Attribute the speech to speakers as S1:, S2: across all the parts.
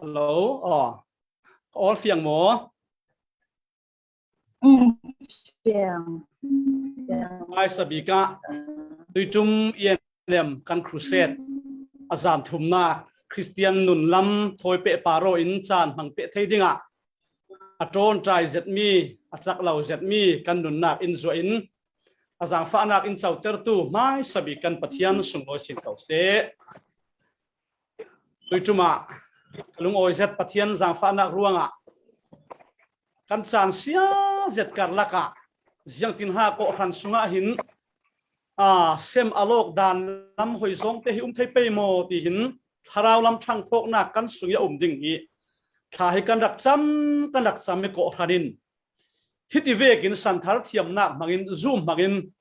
S1: Hello, all phiền mỏ. Ai sabika, tôi chung yên niệm căn crusade, azam thum na Christian nun lam thôi pe paro in chan mang pe thấy đi ngạ, atron trai zet mi, achak lau zet mi căn nun na in zo in, azam pha nak in chau ter tu mai sabikan pathian sung lo sin kau se, tôi chung à, lung oi zet pathian zang pha nak ruang à, căn chan sia zet kar laka. Giang tin ha ko khan sunga hin sem alok dan lam hoi zong te hi thei pe mo ti hin tharau lam thang phok na kan sungia ding hi tha hi kan rak cham me ko khanin hiti ve kin san thar thiam na mangin zoom mangin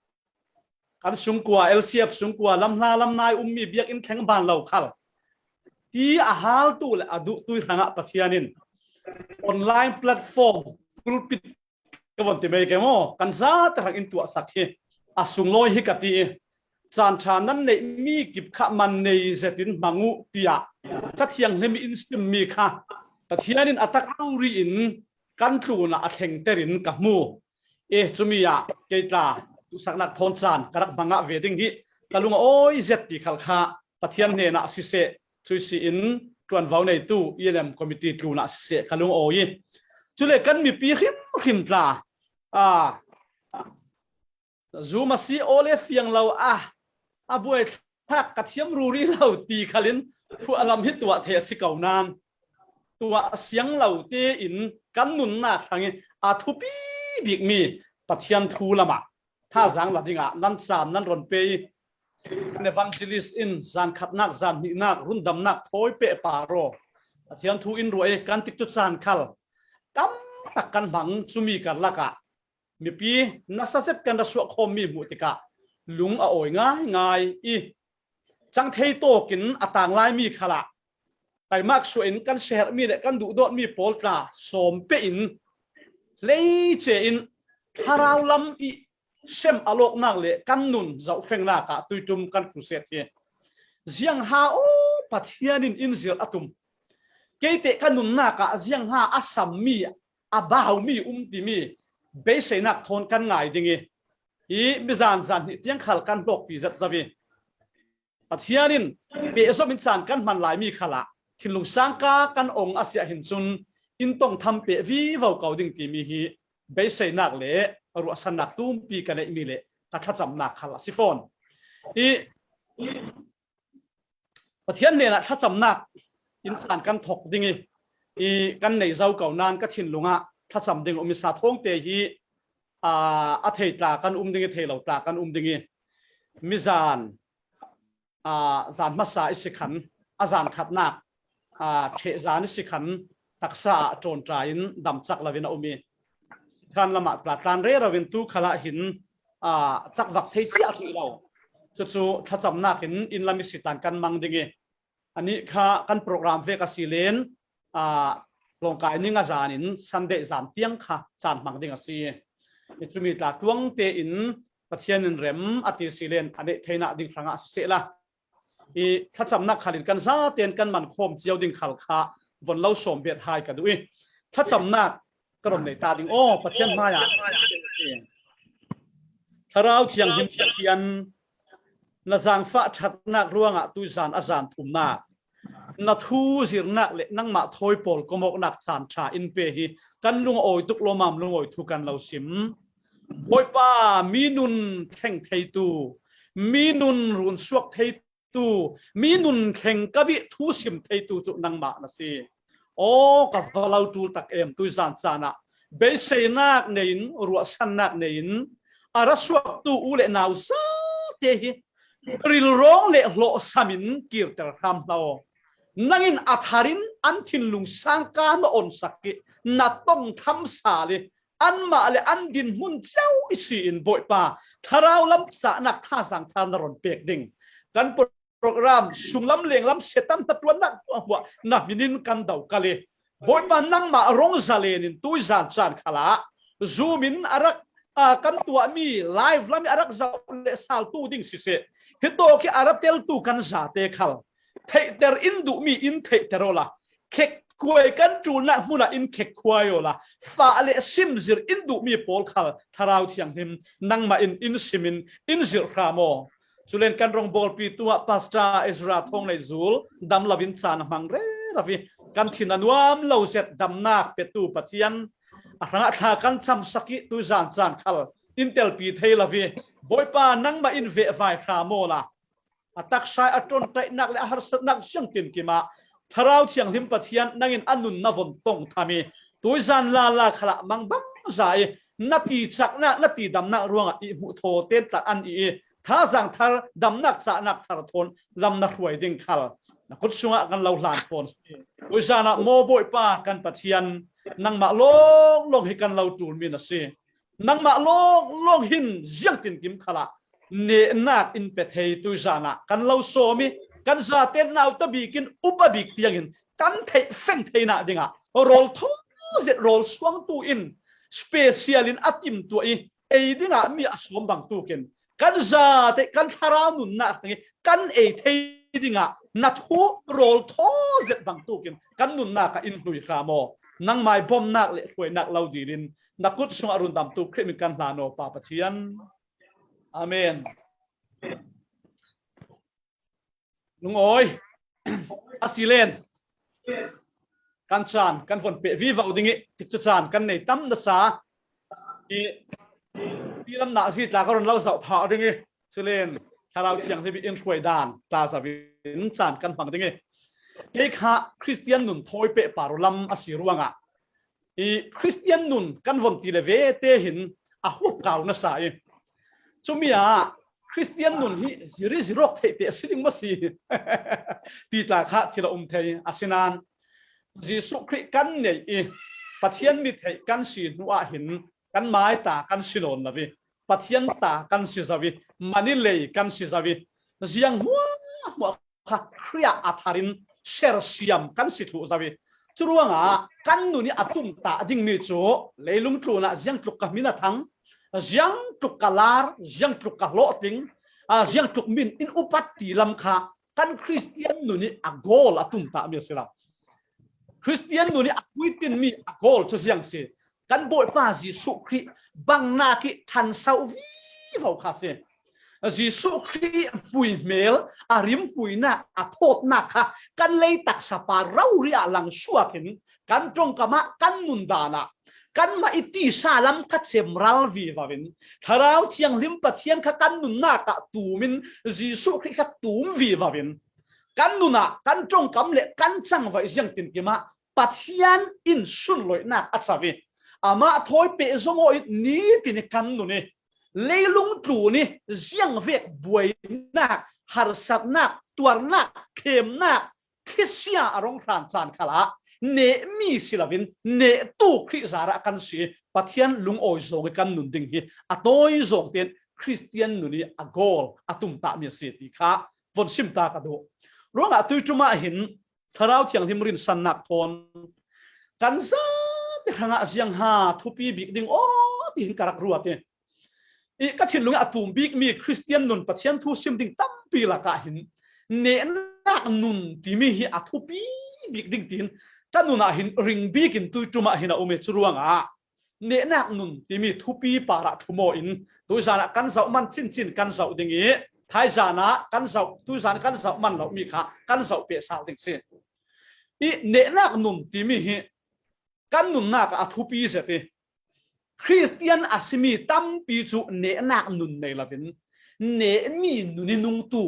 S1: kan sung kwa lcf sung kwa lam nai mi biak in theng ban lo khal ti a hal tu la adu tu ranga pathianin online platform pulpit cái vấn đề cái mò căn giá tại hàng tua sắc hi sung lôi hi cái ti chan chan nan này mi kịp khả man này sẽ tin mangu tia chắc thiang này mi in mi kha cái thiang nên attack uri in căn tu na atheng terin cả mu chumi ya cái ta tu sắc nak thon chan karak manga về ding hi talung oi zet ti khal kha cái thiang này na si se chui si in tuan vào này tu elm committee tu na si se kalung oi chú lệ căn mi pi khim ta zoom si ole fiang lau buai thak ka thiam ruri lau ti khalin thu alam hi tua the si kau nan tua siang lau te in kan nun na thangi thu pi big mi pathian thu lama tha jang la dinga nan chan nan ron pe evangelist in zan khat nak zan ni nak run dam nak thoi pe paro pathian thu in roi kan tik chu chan khal tam takkan bang chumi kan laka mi pi nasa set kan da suak khom mi mutika lung a oi ngai chang thei to kin atang lai mi khala kai mak su in kan share mi le kan du dot mi poltra som pe in lei che in harau lam sem alok nak le kan nun zau feng na ka tuitum kan crusade he ziang ha pathianin in zil atum keite kan nun na ka ziang ha asam mi abau mi ti mi be se nak thon kan ngai dingi mi zan tiang khal kan lok pi zat zawi pathianin be so min san kan man lai mi khala thinlung sangka kan ong asia hin chun in tong tham pe vi vau kau ding ti mi hi be se nak le ru san nak tum pi kan mi le ka tha cham nak khala sifon pathian ne na tha cham nak in san kan thok dingi kan nei zau kau nan ka thinlungaถ้าจำดึงมีสาท้องเตหีอาเทตากันดึงเทเหล่าตากันดึงมิจานจานมาสาอิสิขันอาจารย์ขัดนักเทจานอิสิขันตักษะโจรใจนดำจักลาวินามีการละหมาดปลาตานเรราวินตุขละหินจักวักเทจิอาทิเราจู่ๆถ้าจำนักหินอินลามิสิตันกันมังดึงอันนี้ค่ะกันโปรแกรมเวกัสซิเลนลงกายนิ่งอาจารย์อินสันเดจามเตียงค่ะจานมังดิ่งสิจุมีตาตวงเตอินประเทศนินเรมอติสิเลนอันเดเทน่าดิ่งครั้งอาเสละถ้าจำนักขันกันซาเตียนกันมันโคมเจียวดิ่งขัลขาวันเล่าสมเบียดหายกันด้วยถ้าจำนักกระดมในตาดิ่งประเทศมาอย่างถ้าเราเทียงหิมเทียนนาจางฟ้าชัดนักร่วงตุยจานอาจารย์ถุมนานาทูสิรนักเล็กนั่งมาถอยปอลก็มกนักสานชาอินเปฮีกันลุงโอยตุกลมามลุงโอยทุกันเราสิมบอยป้ามีนุนแข่งไทยตูมีนุนรุนสวกไทยตูมีนุนแข่งกบิทูสิมไทยตูจุนังมานะสิกับเราจูตักตุยจานจานะเบสนักเนินรัวสันนักเนินอารัสวกตูอุเลนาวซาเตฮีริลร้องเละโลสามินกิรตรคามเรานั่งอินอัฐารินอันทินลุงสังกานอนสักกินัดต้องทำสาเลยอันมาเลยอันดินมุนเจ้าอิสินบ่อยป่าถ้าเราล้ำสะนักท่าสังทานรอนเปียกดิ่งกันโปรแกรมสุ่มล้ำเลียงล้ำเสตันตะตัวนักหัวนักมินินกันเดากะเลยบ่อยป่านั่งมาร้องซาเลนินตุยจานจานขลาซูมินอารักกันตัวมีไลฟ์ล้ำมีอารักจะเลสาลตูดิ่งสิเสฮิโตคิอารักเตลตูกันซาเตขัลเทเตอร์อินดูมีอินเทเตอร์ละเค็ก ควยกันจูนักมุนาอินเขกควายโอละฟ้าเลซิมซิรอินดูมีโพลขลทาราวเทียงหิมนังมาอินซิมินอินซิรครามอจุเลนกันรองบอลปีตัวปัสตาเอสราทงในซูลดำลาวินซานมังเรรฟีกันทินันวามเลาเซตดำนักเปตูปะเทียนรังอาทากันซ้ำสักิตุจานจานขลอินเทลปีเทลาฟีบอยปานังมาอินเวไฟครามอละตักใช้อัตรนไตนักและอาหารสนักเชียงตินกิมาทาราวเทียงหิมปะเทียนนังอินอันนุนนวนตงทามีตุยจานลาลาขละมังบังใจนาทีจักนักนาทีดำนักรวงอีมุโทเตนตัดอันอีถ้าสั่งทารดำนักจะนักทารทนลำนักรวยดิ่งขลนักขุดชงกันเราหลานฟอนตุยจานะโมบอยปากันปะเทียนนังมาลงให้กันเราจูนมีนะสินังมาลงหินเจียงตินกิมขละเนนักอินเปเทยตุยจานะกันเราโซมิกันซาเตนนาวตะบีกินอุปบิกเตียงอินกันเทเฟงเทนะดิงะโรลทอเจโรลสวงตูอินสเปเชียลินอัติมตัวอีเอดิงะมีอสมบังตูกินกันซาเตกันทารานุนนะกันเอเทดิงะนัทฮูโรลทอเจบังตูกินกันนุนนักอินหุยครามอนังไม้บอมนักเละหวยนักเราดีรินนักกุศลอรุณดำตูคริมิกันลาโนปาปะเทียนอาเมนลุงโอยอาศิเลนกันชานกันฝนเปะวิวเอาดิ่งติดชานกันในตั้มนัสาอีลำหน้าสิตากรณเล่าสาวผาดิ่งศิเลนถ้าเราเชียงที่เป็นอินช่วยดานตาสวินชานกันฟังดิ่งเกข้าคริสเตียนนุนทอยเปะปารุลัมอาศิรวงอ่ะอีคริสเตียนนุนกันฝนตีเลเวเตหินอาหุบเก่านัสาจุมีอ่ะคริสเตียนนุนฮิซิรอกเทเตสิดิงมาสีตีตาข้าที่เราเทอาศินานยิสุคริกันเนี่ยปัทยันมิเทกันสีนัวหินกันไม้ตากันสิโลนนะวิปัทยันตากันสิจาวิมันนี่เลยกันสิจาวิยังหัวข้าเครียอัฐารินเชอร์ซิยัมกันสิทุจาวิจรวงอ่ะกันนุนี่อัตุมตาดิ่งมีโจเลยลุงตูน่ะยังตุกกะมินาทังยังตุกกะลาร์ยังตุกกะโลติงยังตุกมินอินอุปัตติลำคากันคริสเตียนนุนี่อักโกลอัตุมตามีสิลาคริสเตียนนุนี่อักวิตินมีอักโกลจะยังสิกันบ่อยป้าจิสุคริบังนาคิทันเสาวิวข้าสิจิสุคริปุยเมลอาริมปุยนักอาโทษนักค่ะกันเลยตักสปาเราเรียหลังชัวกินกันตรงกับมะกันนุนดานะกันมาอิติซาลัมคัดเซมรัลวีวาวินถ้าเราเที่ยงลิมปัทเทียนค่ะกันนุนนักตูมินจิสุคริค่ะตูมวีวาวินกันนุนะกันตรงกับเละกันจังไว้ยังตินกิมะปัทเทียนอินสุนลอยนักอัศวิอามาถอยเปะซงโอยนี้ตินกันนุนี่เลยลุงตู่นี่ยังเวกบวยนักหารสัตนักตัวนักเข้มนักคิดเสียอารมณ์พรานจานขลาเนมีศิลปินเนตู้คริสาระกันสีปัทยันลุงโอยส่งกันนุนดิ่งฮีอัตโอยส่งเตียนคริสเตียนนุนี่อโกลอัตุมตามีเสียติค่ะฝนชิมตากระดูร้องอัตุจุมาหินทาราวเทียงที่มรินสันนักทนกันซะทางอาเซียงหาทุปีบิกดิ่งโอ้ที่หินกระรัวเตียอีกทิ้งลุงอัตุมบิกมีคริสเตียนนุนปัทยันทุชิมดิ่งตั้มปีละกะหินเนนักนุนที่มีฮีอัตุปีบิกดิ่งตินกันนุนาหินริงบีกินตุจุมาหินอุเมจรวงอ่ะเนนักนุนที่มีทุปีปาระทุโมอินตุจานะกันเสามันชินกันเสาดิ่งนี้ท้ายจานะกันเสาตุจานะกันเสามันเรามีค่ะกันเสาเปียสาวดิ่งเสียอีเนนักนุนที่มีฮีกันนุนนักอัทุปีเสติคริสเตียนอาศิมีตั้มปีจุเนนักนุนในละวินเนมีนุนินุงตู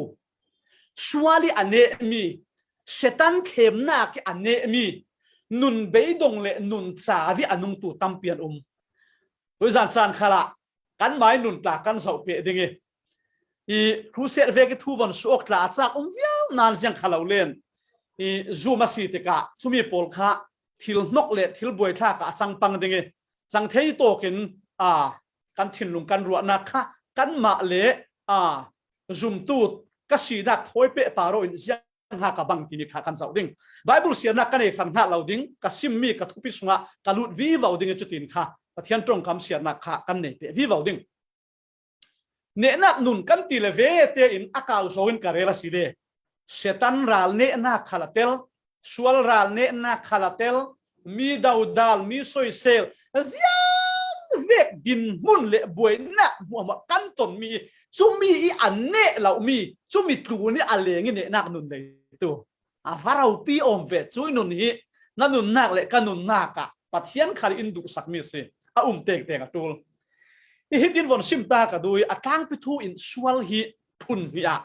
S1: ชวาลีอันเนมีเชตันเข้มนักอันเนมีนุนเบยดงเลนุนสาวิอนุงตูตั้มเปียนโดยจานขละกันไม้นุนตากันเสาเปียดิ่งอีครูเซตเวกทูวันสุกตาจากเวียวนานยังขลาเล่นอีจูมาสีติกะสุมีโปลค่ะทิลนกเล็ดทิลบวยท่ากะจังปังดิ่งจังเทยโตกินกันถิ่นลุงกันรัวนักค่ะกันมาเละจุมตูดก็สีดักถอยเปะปาโรอินเซียหากบังที่มีขากันเสาดิ่งไบเบิลเสียนักกันเองขันหาเราดิ่งก็ซิมมีกับทุกพิสุงะกัลุดวิวเอาดิ่งจุดตินค่ะประเทศตรงคำเสียนักค่ะกันเนี่ยเปะวิวเอาดิ่งเนนักนุนกันตีเลเวเตอินอากาศโซนการเรลสิเดเซตันรัลเนนักขลัดเตล ชัวราเนนักคาราเตลมีดาวดาลมีซอยเซลเสียงเวกดินมุนเละบวยนักหัวมากันตนมีซุมีอีอันเนะเรามีซุมีตูนี่อะไรเงี้ยนักนุนเลยตัวฟาราปีอมเวทช่วยนุนฮีนั่นนุนนักเละกันนุนนักอะปัจเจียนคาริอินดุสักมิสิเตงเตงตัวฮิตดินวันซิมตากระดุยตั้งไปทูอินสวลฮีพุนฮีอะ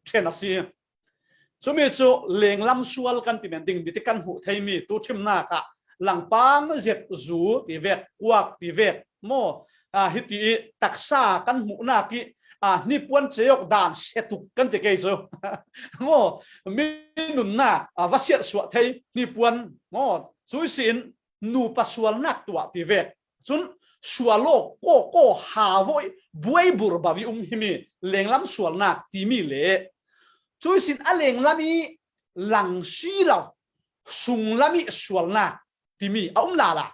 S1: เชนัสซีสมัยจู่เลี้ยงลำสวลกันที่มันดิ่งบิดกันหูไทยมีตัวชิมนักะหลังปังเจ็ดจูตีเวกกวักตีเวกโมฮิตตีตักษากันหูนักนี่ปวนเจียกดานเสตุกันที่เกยจู่โมมีนุนนักวัชเชียสวดไทยนี่ปวนโมสุยสินนูปัสสวลนักตัวตีเวกจุนสวลโลโกหาวอยบวยบุรบาวิหิมีเลี้ยงลำสวลนักที่มีเล่ช่วยสินอเลงละมีหลังชีเราสุงละมีสวลนักที่มีลาละ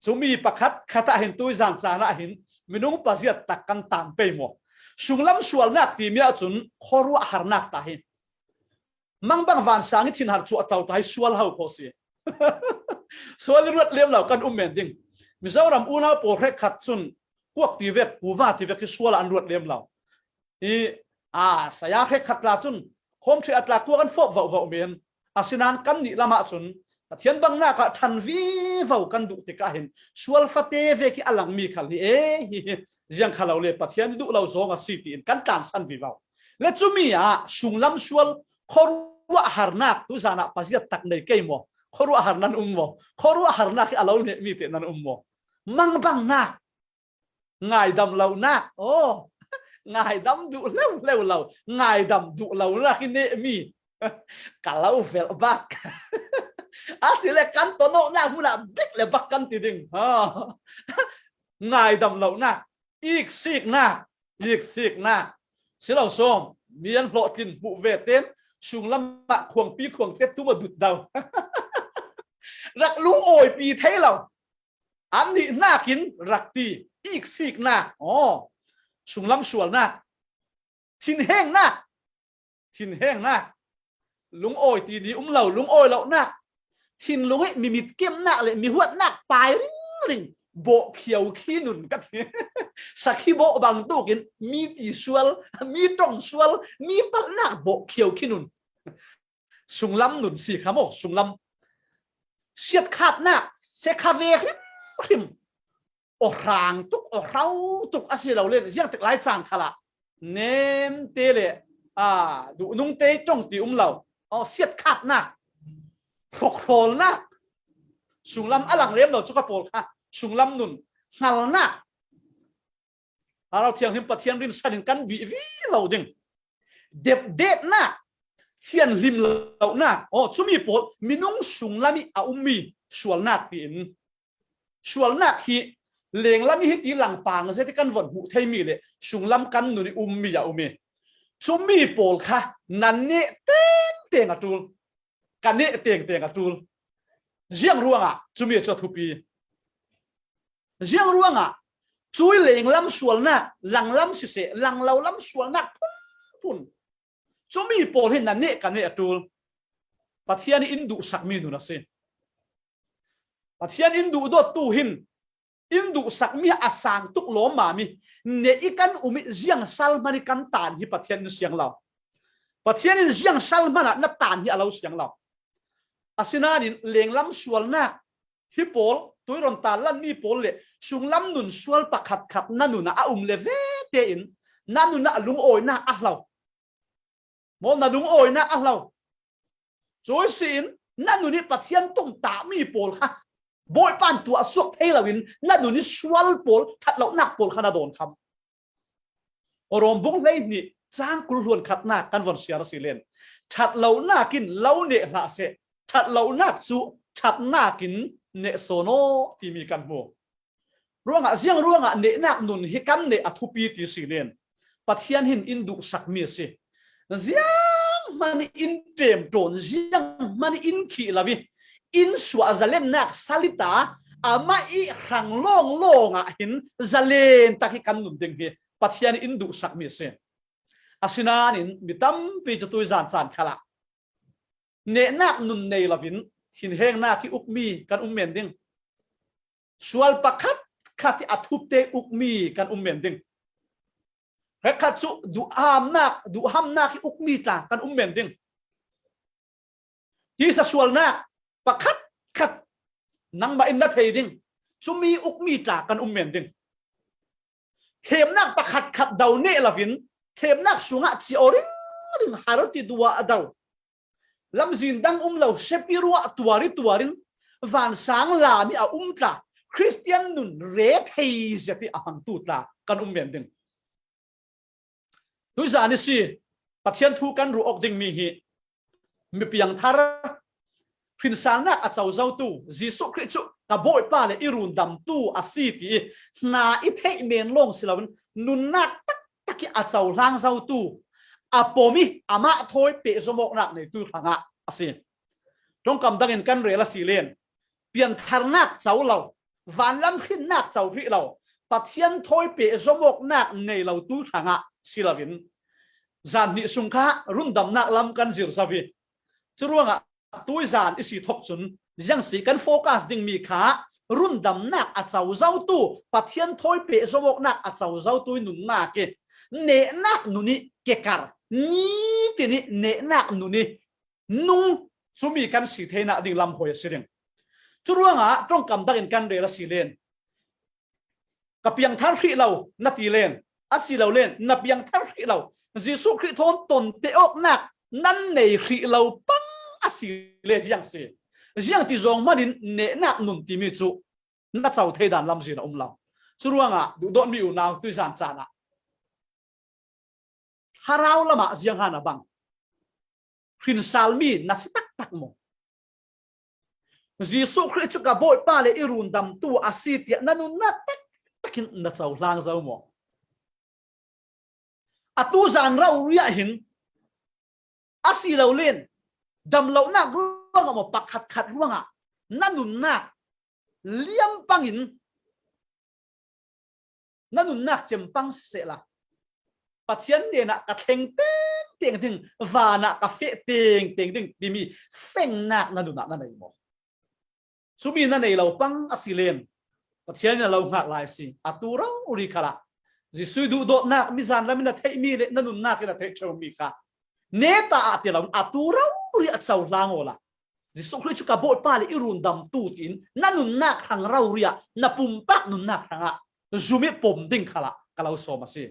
S1: สมีประคัดคาตาเห็นตัวจานจานะเห็นมินุงปัจจัยตักกันตามไปหมดสุงลำสวลนักที่มีจุนขอรัวหานักตาเห็นมังบังวันสังทินหาชัวเต่าตายสวลเฮาโพสีสวลรวดเลี้ยมเหล่ากันเมนดิงมิเจ้ารำอุณาโปรเรขัดซุนพวกตีเวกกูว่าตีเวกคือสวลอันรวดเลี้ยมเหล่าสยามเรขัดลาจุนคมเชื่อตลาตัวกันฟอบว่าเมียนสินานกันนี่ละมาจุนเทียนบังหน้าก็ทันวีว่ากันดุติกาเห็นสวลฟาเตเวกิอลังมีขันนี่ยังขเราเลยปะเทียนดุเราโซงสิตินกันการสันวิวาและจุมีสุงลำสวลขรัวหานักตุจานะปัจจัยตักในเกมขรัวหานันโมขรัวหานักเราเนี่ยมีแต่นันโมมังบังนักง่ายดำเรานักง่ายดำดุเร็วเราง่ายดำดุเราละกินเนมีกะเราเฟลบักสิเลกันตัวโนน่ามุนาบิ๊กเลยบักกันติดิงง่ายดำเรานักอีกสิกนักสิเราส่งมีอันโผล่กินบุเวเต้นชุงลำบะควงปีควงเต็ดตัวมาดุดดาวรักลุงโอยปีเทเราอันนี้น่ากินรักตีอีกสิกนักสุงลำสวลนักทินแห้งนักลุงโอยตีนี้เหล่าลุงโอยเหล่านักทินลุงให้มีดเก็มนักเลยมีหัวนักปลายริงโบเขียวขี้หนุนกันสักขี้โบบางตู้กินมีตีสวลมีตรงสวลมีปัลนักโบเขียวขี้หนุนสุงลำหนุนสี่ขโมกสุงลำเสียดขาดนักเสคาเวริมรางตุกเราตุกอาศัยเราเล่นยังติดหลายจานขละเนมเตเลดูนุ่งเตจงตีเราเสียดขาดนักโครลนักสุงลำอลังเลี้ยมเราจุกโปลค่ะสุงลำนุนหัลนักเราเทียงหิมปะเทียงริมสันกันวิเราดึงเด็ดนักเทียนริมเรานักชุมีโปลมีนุ่งสุงลำมีมีสวลนักตีนสวลนักฮีเลี้ยงลำมีฮิตตีหลังปางเสด็จกันวันหุไทยมีเลยสุงลำกันหนุนมีมีชุมีโปลค่ะนันเนเตงอะตูลกันเนเตงอะตูลเจียงร่วงชุมีจะทุปีเจียงร่วงช่วยเลี้ยงลำสวลนักหลังลำสิเสหลังเราลำสวลนักพุ่นชุมีโปลเห็นนันเนกันเนอะตูลปัทยานี่อินดูสักมีนุนะสิปัทยาอินดูดตู้หินอินดูสักมีอาสางตุกล้อมามีเนอีกันอุมิเจียงซัลมานิกันตานที่ปัทยานี่เสียงเราปัทยานี่เจียงซัลมานะนับตานที่เราเสียงเราอาศินานี่เลี้ยงลำสวลนักฮิปโปลตัวรอนตาลันมีโปลเลยสุงลำนุนสวลปะขัดนั่นนุนะเลเวเตอินนั่นนุนะลุงโอยนะเรามองนะลุงโอยนะเราโจยสินนั่นนุนี่ปัทยาตุ้งตามีโปลค่ะบอยปันตัวสวกเทลวินนั่นนุนี่สวลโปลทัดเรานักโปลขนาดโดนคำรวมบุ้งเลยนี่จ้างกลุ่นขัดหน้ากันวันเสียรสิเลนทัดเราหน้ากินเราเนะละเสชัดเราหน้าจุชัดหน้ากินเนโซโนที่มีกันโมร่วงเสียงร่วงเนนักนุนฮิกันเนอทุปีติสิเลนปัทยานหินอินดุสักมีสิเสียงมันอินเตมโดนเสียงมันอินขีลาวิอินสวาจะเล่นนักสลิตามาอีขังล่องหินจะเล่นตะกิกันนุนดึงเฮปัทยานอินดุสักมีสิอาศินานินมิตัมปีจตุยจานขละ ne nak nun nei lavin hin heng na ki ukmi kan men ding sual pakhat khati athup te ukmi kan men ding rekhat chu du ham nak ki ukmi ta kan men ding ti sa sual na pakhat khat nang ba in na thei ding sumi ukmi ta kan men ding thêm nak pakhat khat dau ne lavin thêm nak sunga chi oring ring harati duwa adaw lam zin dang lo sepirua tuarin van sang la mi a ta Christian nun re thei jati ahang tu ta kan men ding tu zani si pathian thu kan ru ok ding mi hi mi piang thar phin sang nak a chau zau tu jisu christ chu ka boy pa le irun dam tu asi ti na I thei men long silawan nun nak tak taki a chau lang zau tu apomi ama thoi pe zomok nak nei tu thanga asi trong kam dangin kan rela silen pian thar nak chau lo van lam khin nak chau ri lo pathian thoi pe zomok nak nei lo tu thanga silavin zan ni sungkha rundam nak lam kan zir savi churuanga tui zan isi thok chun yang si kan focus ding mi kha rundam nak a chau zau tu pathian thoi pe zomok nak a chau zau tu nun na ke ne nak nuni ke kar ni ti ni ne nak nuni nung sumi kan si theina ding lam hoi siring churuanga trong kam dakin kan re la silen kapiang thar hri lo na ti len asi lo len na piang thar hri lo jisu christ thon ton te ok nak nan nei hri lo pang asi le jiang se jiang ti zong manin ne nak nun ti mi chu na chau thei dan lam zin om lam churuanga du don mi u naw tu san chana harau lama jiang hana bang khin salmi na sitak tak mo jisu christ chu ka boy pa le irun dam tu asi ti nanun na tak takin na chau lang zau mo atu zan rau ria hin asi lo len dam lo na ruanga mo pakhat khat ruanga nanun na liam pangin nanun nak chempang se la pathian de na ka theng teng ding va na ka fe teng ding dimi feng nak nanun na nei mo sumi na nei lo pang asilen pathian na lo ngak lai si atu rau ri khala jisu du do nak mi zan lamina thei mi le nanun nak ila thei chom mi ka neta ati lo atu rau ri a chau langola jisu christ ka bot pa le irun dam tu tin nanun nak thang rau ria na pum pak nun nak thanga zumi pom ding khala kalau so ma si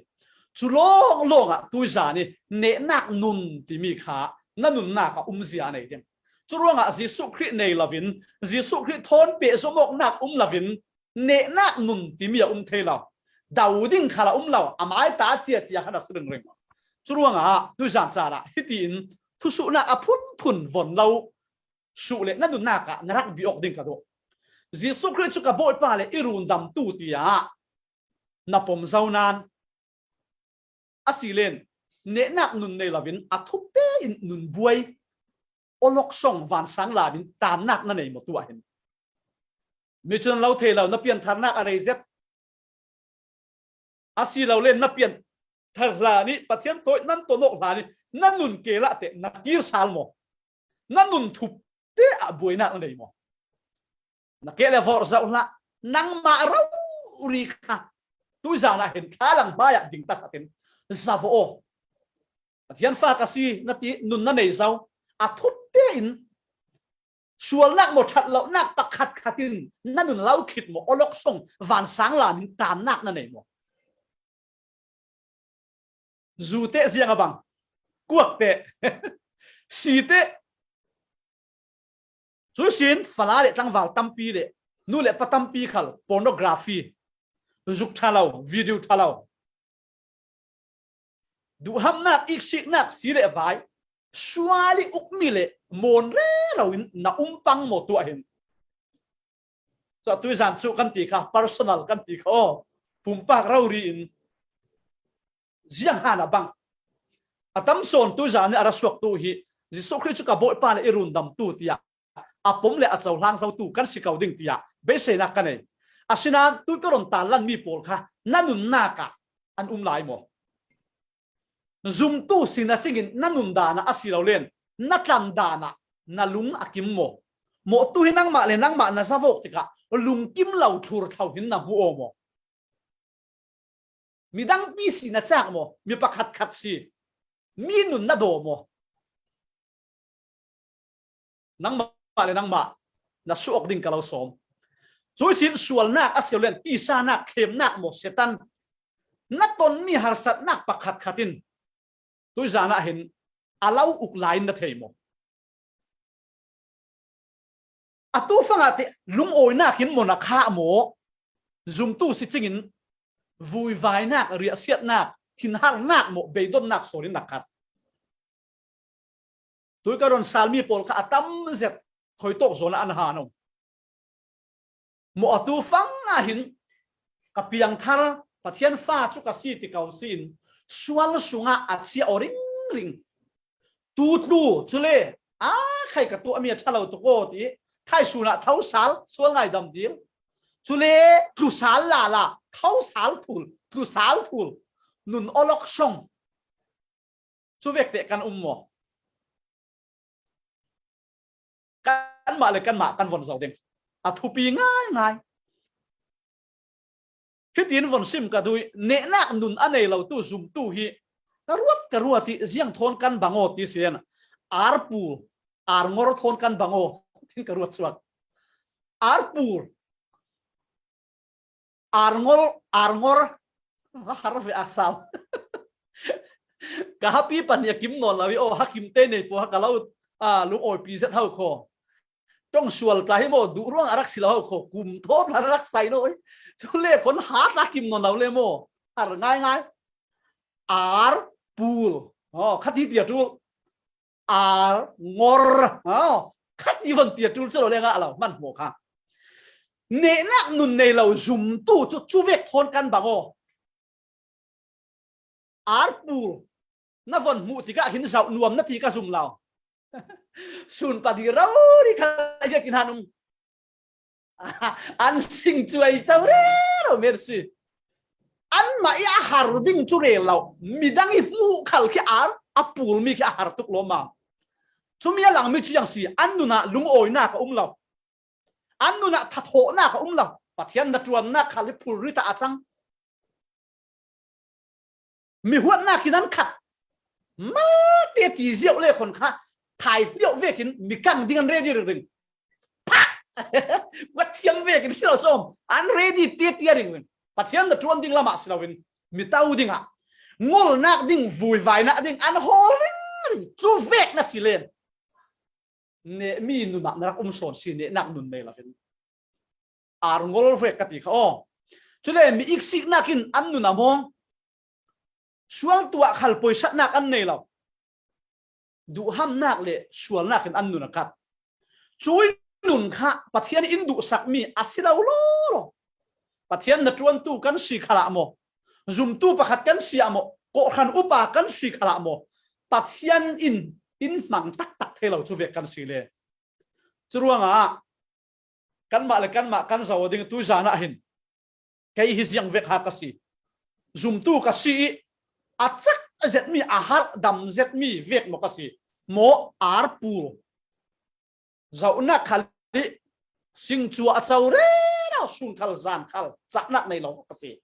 S1: chulong longa tuizani ne nak nun ti mi kha nanun nak zia nei dem churonga jisu christ nei lavin jisu christ thon pe somok nak lavin ne nak nun ti mi thela dauding khala law amai ta chia khana sring ring churonga tuizan chara hitin thusu na phun von law su le nanun naka narak bi ok ding ka do jisu christ ka boy pa le irun dam tu tia na pom zaunan asilen ne nak nun nei lavin athup te in nun buai olok song van sang la bin tam nak na nei mo tu hin mi chon lau the lau na pian thar nak arei zet asi lau len na pian thar la ni pathian toi nan to nok la ni nan nun ke la te na kir sal mo nan nun thup te a buai nak na nei mo na ke le vor za la nang ma rau ri kha tu za na hen thalang ba ya ding ta ten zavo pathian fa ka si na ti nun na nei zau a thup te in sual nak mo that lo nak pakhat khatin nanun lau khit mo olok song van sang la min tam nak na nei mo zu te ziang abang kuak te si te su sin fala le tang wal tampi le nu le patampi khal pornography zuk thalau video thalau du ham nak ik sik nak si le vai swali ukmi le mon re rawin na pang mo tu ahin so tu zan chu kan ti kha personal kan ti kha o pumpak rawri in ziang hana bang atam son tu zan ni ara suak tu hi jisu christ ka boy pa le irun dam tu tia apom le achau lang sau tu kan sikau ding tia be se na kanai asina tu ko ron ta lan mi pol kha nanun naka an lai mo zoom tu sina chingin nanun dana asilo len natlan dana na lung akim mo tu hinang ma le nang ma na savok tika lung kim lau thur thau hin na bu mo mi dang pi si na chak mo mi pakhat khat si mi nun na do mo nang ma le nang ma na suok ding kalau som chui sin sual nak asilen ti sa nak khem nak mo setan na ton mi har sat nak pakhat khatin tui zana hin alau uk lain na thei mo atu fanga ti lung oi nak hin mo na kha mo zum tu si chingin vui vai nak ria siat nak thin har nak mo beidon nak sorin nakat tui karon salmi pol kha atam zet khoi tok zona an ha no mo atu fanga hin kapiang thar pathian fa chu ka si ti kau sin sual sunga achia oring ring tu tlu chule a khai ka tu amia thalo to ko ti thai suna thau sal sual ngai dam dil chule tu sal la thau sal thul tu sal thul nun olok song chu vek te kan mo kan ma le kan ma kan von zau ding a thu pi ngai khi tin von sim ka dui ne nak nun anei lo tu zum tu hi ka ruat ti ziang thon kan bango ti sian arpul arngor thon kan bango tin ka ruat suak arpul arngor har ve asal ka happy pan ya kim non lawi o hakim te nei po ka lo lu oi pi zet hau kho trong sual ta hi mo du ruang arak sila hau kho kum thot arak sai noi chu le kon ha ta kim non law le mo ar ngai ar pul khati tia tu ar ngor khati von tia tu so le nga law man mo kha ne nak nun nei law zum tu chu vek thon kan bango ar pul na von mu ti ka hin zau nuam na ti ka zum law sun pa di rau ri kha ja kin hanum an sing chuai chau re ro merci an ma ya har ding chu re law mi dang i mu khal ki ar apul mi ki har tuk lo ma chu mi lang mi chu yang si an nu na lung oi na ka law an nu na tha tho na ka law pathian na tuan na khali phul ri ta achang mi huat na kinan khat ma te ti ziau le khon kha thai tiêu về cái mi căng đi ăn ready rồi bắt thiam về cái xí som ăn ready tiết tiết rồi bắt thiam là chuan đinh làm mà xí đâu mi tao đinh à ngol nạc đinh vui vài nạc đinh ăn hol chú về na xí lên nè mi nu nạc nạc son xí nè nạc nun này là vậy ar ngol về cái gì không cho nên mi xí nạc in ăn nu nà mong suang tua khal poi sát nạc ăn này là du ham nak le sual nak an nu nakat chui nun kha pathian in du sak mi asilau lo pathian na tuan tu kan si khala mo zum tu pakhat kan si amo ko khan upa kan si khala mo pathian in mang tak thelo chu ve kan si le churuanga kan ma kan zaw ding tu jana hin kai hi yang ve kha ka si zum tu ka si achak zet mi ahar dam zet mi vek mo kasi mo arpul zau na khali sing chua chau re na sun khal zan khal chak nak nei lo kasi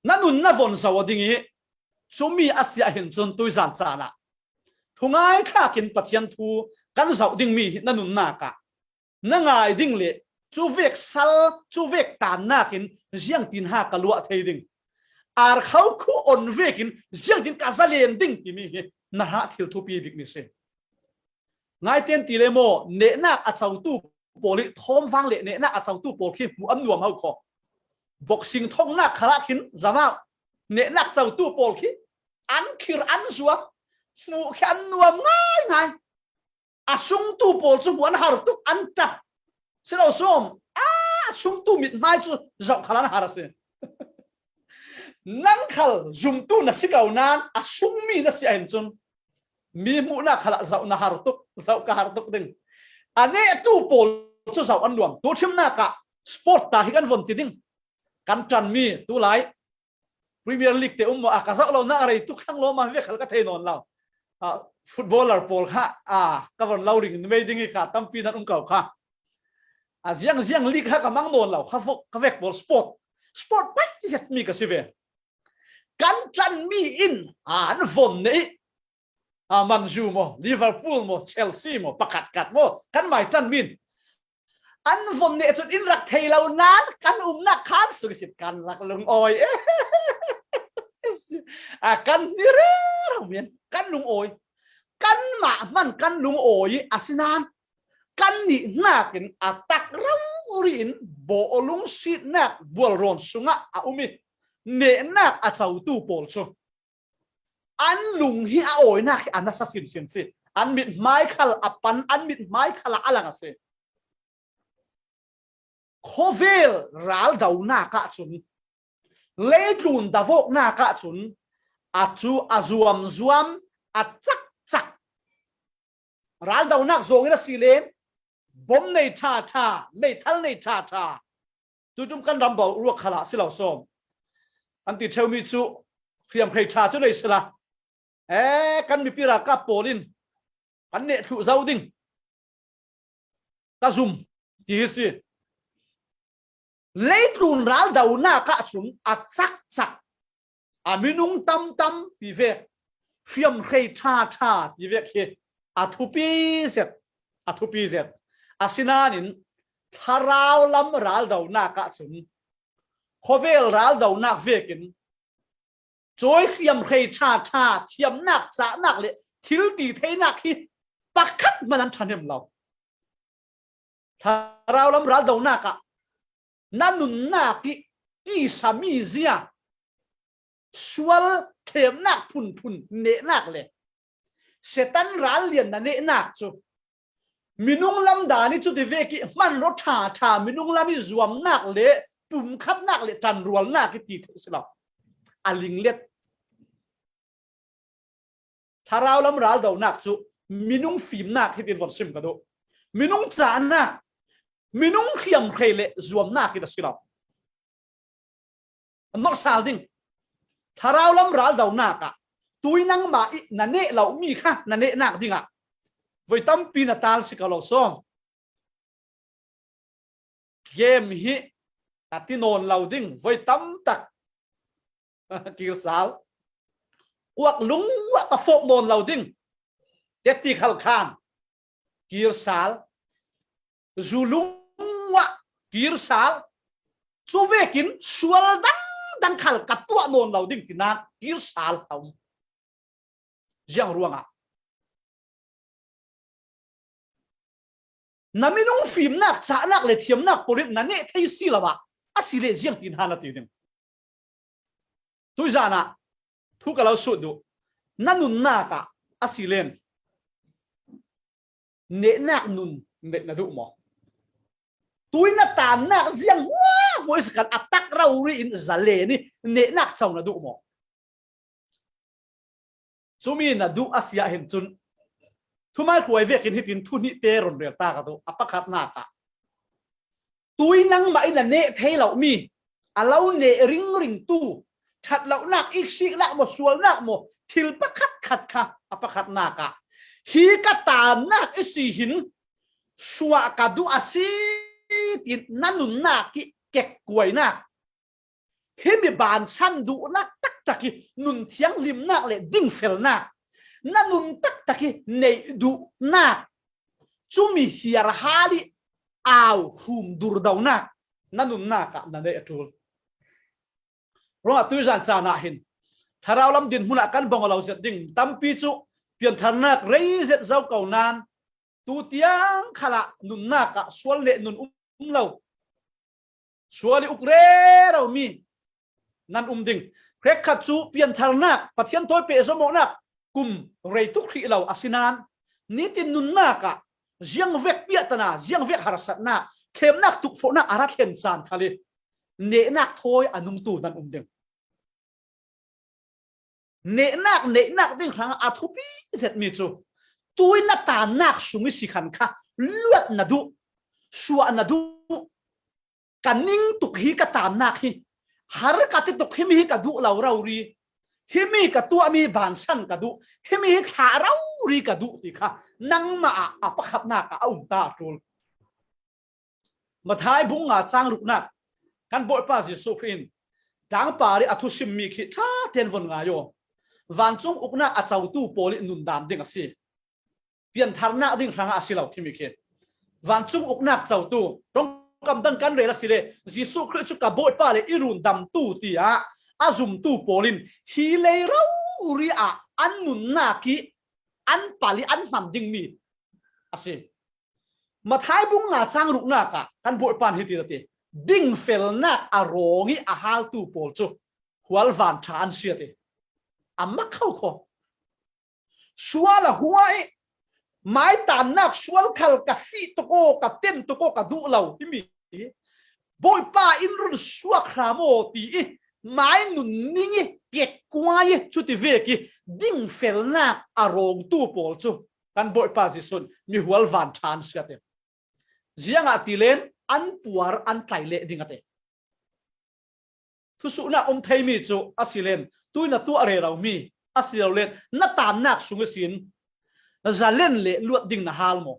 S1: nanun na von zaw dingi sumi asia hin chon tui zan chana thungai kha kin pathian thu kan zau ding mi nanun na ka na ngai ding le chu vek sal chu vek tan na kin jiang tin ha ka lua thei ding ar khau khu on vekin jiang din ka zalen ding ti mi na ha thil thu pi bik ni se ngai ten ti le mo ne nak a chau tu poli thom wang le ne nak a chau tu pol khi mu am nuam hau kho boxing thong nak khala khin zama ne nak chau tu pol khi an khir an zuwa mu khan nuam ngai a sung tu pol chu buan har tu an tap selo som sung tu mit mai chu zau khalan har se nang khal zum tu na sikau nan asung mi na si ain chun mi mu na khala zau na hartuk zau ka hartuk ding ane tu pol chu zau an luam tu thim na ka sport ta hi kan von ti ding kan tran mi tu lai premier league te ka zau lo na rei tu khang lo ma ve khal ka thei non lao footballer Paul kha ka von lauring mai ding ka tampi nan kau kha ziang lik kha ka mang non lau kha vek ball sport pai zet mi ka sive kan chan mi in an von nei Man U mo Liverpool mo Chelsea mo pakat kat mo kan mai chan min an von nei chun in rak thei lau nan kan na khan su sit kan lak lung oi kan ni re mian kan lung oi kan ma man kan lung oi asinan kan ni nakin atak rin bo lung sit nak bol ron sunga umi ne nak a chau tu pol chu an lung hi a oi nak an sa sin sin si an mit mai khal apan an mit mai khala alanga se khovel ral dau na ka chun leidlun davok na ka chun achu azuam a chak chak ral dau nak zong ina silen bom nei cha mei thal nei cha tu tum kan ram bau ru khala silau som anti theu mi chu khiam khai cha chu nei sila kan mi pira ka polin kan ne thu zau ding ta zum ti si leidlun ral dau na ka chun a chak chak a minung tam ti ve khiam khai cha ti ve khi a thu pi zet asinanin tharau lam ral dau na ka chun khovel ral dau nak vekin choi khiam khai cha thiam nak cha nak le thil ti thei nak hi pakhat manan thanem lo tharau lam ral dau na ka nanun na ki sami zia swal them nak phun ne nak le setan ral lian na ne nak chu minung lam dani chu ti veki man ro tha minung lami zuam nak le pum khat nak le tan rual nak ki ti sila aling let tharau lam ral dau nak chu minung phim nak hi tin von sim ka do minung cha na minung khiam khele zuam nak ki da sila no sal ding tharau lam ral dau nak ka tuinang ma na ne lau mi kha na ne nak dinga với tâm pin tal si ka lo som game hi atinon loading với tâm tak kir sal quak lung wa ka phok non loading teti khal khan kir sal zulung wa kir sal chu vekin sual dan khal ka tua non loading tinan kir sal taum jang ruanga naminung phim nak cha nak le thiam nak porit na ne thei si lawa asile jiang tin hana ti dim tu jana thu ka lo su du nanun na ka asilen ne nak nun ne na du mo tuina tan nak jiang wa moi skan atak rauri in zale ni ne nak chau na du mo sumi na du asia hin chun thumai khuai vekin hitin thuni te ron rel ta ka do apakhat na ka tuinang mai na ne theilau mi alau ne ring tu that lau nak ik sik nak mo sual nak mo thil pakhat khat kha apakhat na ka hi ka ta nak isi hin suwa ka du asi tin nanun na ki kek kuai na hemi ban san du na tak taki nun thiang lim nak le ding fel na nanun tak taki nei du na chumi hiar hali aw hum dur daw na nanun na ka na ne atul ro tu jan cha na hin tharau lam din huna kan bongalo zet ding tampi chu pian tharnak rei zet zau kau nan tu tiang khala nun na ka sual le nun lo suali ukre ro mi nan ding krek khat chu pian tharnak pathian toy pe so mo nak kum rei tu khri lo asinan nitin nun na ka jiang vek piatana jiang vek harasat na khem nak tuk fo na arat hen chan khali ne nak thoi anung tu nan ding ne nak ding khang athupi zet mi chu tuina ta nak sungi sikhan kha luat na du suwa na du kaning tuk hi ka ta nak hi har ka ti tuk hi mi ka du law rauri hi mi ka tu mi ban san ka du hi mi kha rau ri ka du ti kha nang ma a pakhat na ka ta tul ma thai bung nga chang ruk na kan boy pa Jesu Christ dang pari athu sim mi khi tha ten von nga yo van chung ukna a chau tu poli nun dam ding asi pian tharna ding ranga asilau khi mi khi van chung ukna chau tu tong kam dan kan re la sile Jesu Christ chu ka boy pa le irun dam tu ti a azum tu polin hi le rau ri a an nun na ki an pali an mam ding mi asi ma thai bung nga chang ruk na ka kan boy pan hi ti ti ding fel na a rongi a hal tu pol chu hual van than sia ti amma khau kho suala huai mai tan nak sual khal ka fi to ko ka ten to ko ka du lau hi mi boy pa in run suak ramo ti mai nun ningi ke kwai chu ti ve ki ding fel na a rong tu pol chu kan boy pa si sun mi hual van than sia ti zianga tilen an puar an tlaile dingate thu su na thai mi chu asilen tuina tu are rau mi asil len na tan nak sunga sin zalen le luat ding na hal mo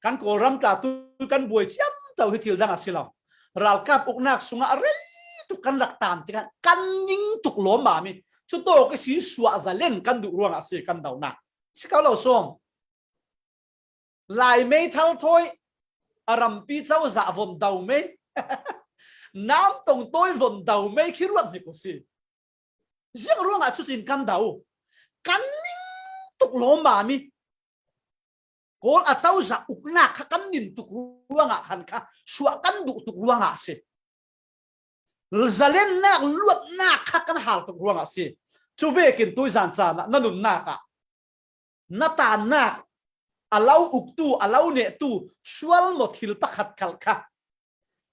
S1: kan ko ram ta tu kan buai chiam tau hi thil dang asilaw ral kap uk nak sunga are tu kan lak tam ti kan ning tuk lo ma mi chu to ke si suwa zalen kan du ruang ase kan dau na sikau lo som lại mấy thao thôi aram pi cháu dạ vồn đầu mấy nam tổng tôi vồn đầu mấy khi ruột thì có gì riêng ruộng à chút tiền căn đầu căn tục lỗ mà mi còn à cháu dạ ục nạc khá căn nhìn tục ruộng à khăn khá xua căn đủ tục ruộng à xì giờ lên nạc luộc nạc khá căn hào tục ruộng à xì chú về kiến tôi giàn trà nó đùn nạc à nó tàn nạc alau uktu alau ne tu sual mo thil pakhat khal kha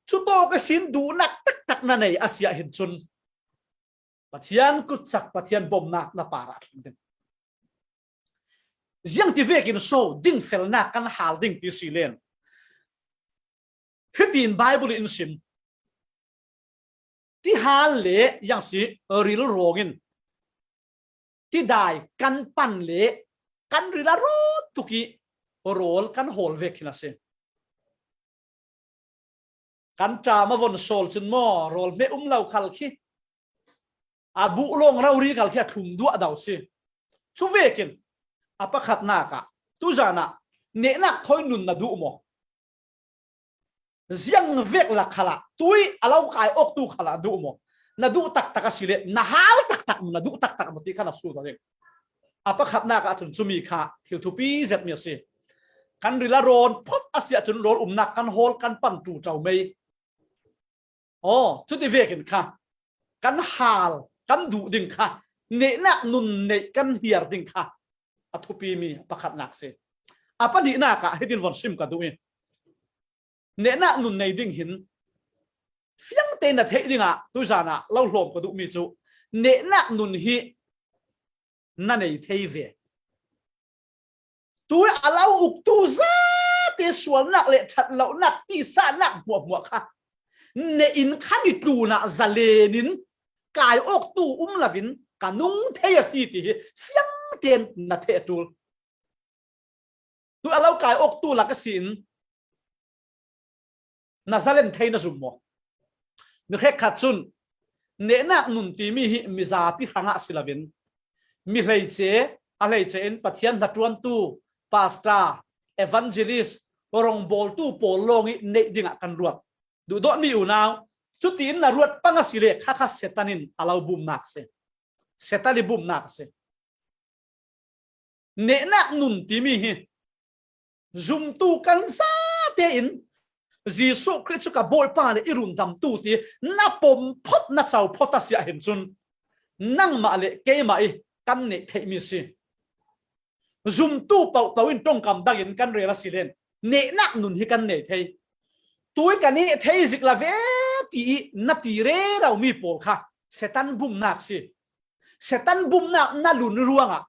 S1: chu to ka sin du nak tak tak na nei asia hin chun pathian kut sak pathian bom nak na para den jiang ti vekin so ding fel na kan hal ding ti silen hitin bible in sim ti hal le yang si ril rongin ti dai kan pan le kan rila ro tuki role kan hol vek na se kan tra ma von sol chun mo rol me lau khal khi abu long rau ri khal khi thum du dau se chu vekin apa khat na ka tu jana ne nak thoi nun na du mo ziang vek la khala tui alau kai ok tu khala du mo na du tak tak asile na hal tak tak na du tak tak mati kana su da apa khat na ka chun chumi kha thil thu pi zet mi se kan rila ron phot asia chun rol nak kan hol kan pan tu chau mei chu ti vekin kha kan hal kan du ding kha ne nak nun ne kan hiar ding kha athu pi mi pakhat nak se apa ni na ka hedin von sim ka du ne nak nun nei ding hin fiang te na the dinga tu jana lo hlom ka du mi chu ne nak nun hi na nei thei ve tu alau uk tu za te sual nak le chat lo nak ti sa nak buo kha ne in khani tu na zalenin kai ok tu lavin kanung thei si ti fiang ten na the tul tu alau kai ok tu la ka sin na zalen thei na zum mo mi khe khat chun ne nak nun ti mi hi mi za pi khanga silavin mi hlei che a hlei che en pathian na tuan tu pastor evangelist rong bol tu pol longi nei dinga kan ruat du do mi u naw chutin na ruat panga sile kha kha setanin alau bum nak se setali bum nak se ne nak nun ti mi hi zum tu kan sa te in Jesu Christ ka bol pa le irun dam tu ti na pom phot na chau photasia hin chun nang ma le ke ma i kan ne thei mi si zoom tu pau pawin tong kam dagin kan rela silen ne nak nun hi kan ne thei tui kan ni thei zik la ve ti na ti re rau mi pol kha setan bum nak si setan bum nak na lun ruanga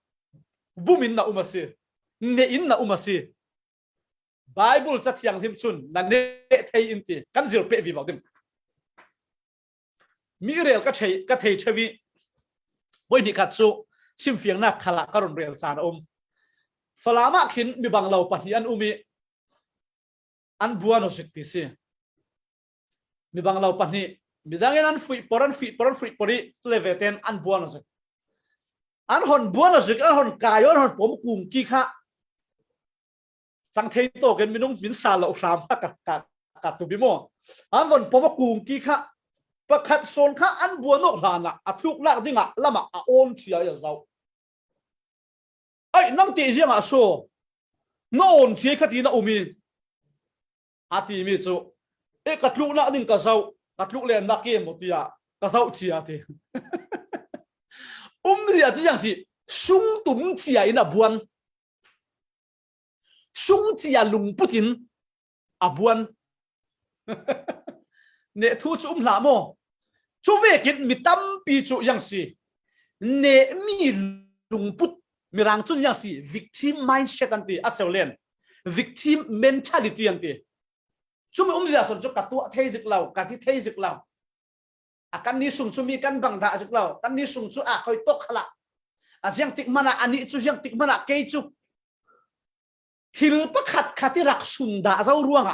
S1: bumin na umasi ne in na umasi Bible chat yang him chun na ne thei in ti kan zil pe vi vào dim มีเรียลก็เทชวีวันนี้กัดสุซิมเฟียงนักขลักกระรนเรียลจานฟลามาขินมีบางเหล่าปฏิอันอุมีอันบัวนอสิกติซีมีบางเหล่าปฏิมีดังนั้นฟิปอรันปริเลเวเตนอันบัวนอสิกอันหอนบัวนอสิกอันหอนกายอันหอนผมกุมกีฆะสังเทโตกันมีน้องมินซาลอุสามกัดตุบิโมอันหอนผมกุมกีฆะประคัดโซนข้าอันบัวนกหลานะอัทุกลักดิ่งละมาโอนเชียอย่างเราไอ้นั่งตีเสียงโซโน่นเชียขัดทีน่ะอุมีอาตีมีจูกัดลูกนักดิ่งกระเซากัดลูกเล่นนักเกมหมดทีอ่ะกระเซาเชียทีเดียจะยังสิซุงตุ่มเชียอินะบัวนซุงเชียลุงปุถินบัวนเนี่ยทูจุหลาโมจูเวกินมีตั้มปีจุยังสิเนมีลุงพุทมีรังจุนยังสิ victim mindset อันตีอาเซลเลน victim mentality อันตีจูมีเดียส่วนจุกัดตัวเทจิกเรากัดที่เทจิกเรากันนี้สุ่มจูมีกันบังดาจิกเรากันนี้สุ่มจูคอยตกขละเสียงติกมันอันนี้จูเสียงติกมันเกยจูทิลปะขัดที่รักสุนดาเจ้าร่วง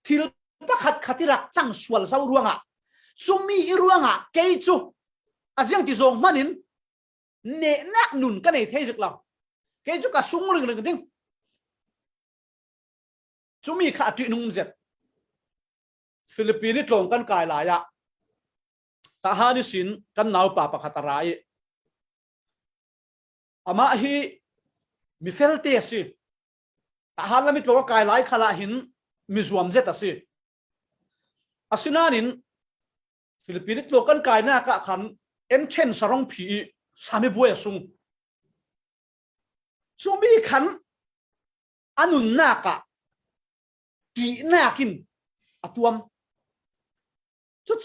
S1: ทิลปะขัดที่รักจังสวลเจ้าร่วงซุมมีอีร่วงเกยจูเสียงที่ทรงมันนินเนนักนุนกันในเทจิกเราเกยจูกับซุงเรื่องดิ้งซุมมีขาดที่นุ่งเสร็จฟิลิปปินส์ตรงกันกายหลายทหารสินกันนาวป่าปะขัตรายอามาฮีมีเฟลเตสิทหารละมิตรกายหลายขลาหินมีสวมเจตสิอาศินานินฟิลิปปินส์ตัวกันกายหน้ากะขันเอ็นเช่นสรงผีสามีบัวซุงซุมีขันอนุนนากะกีนากินอตัวมจุด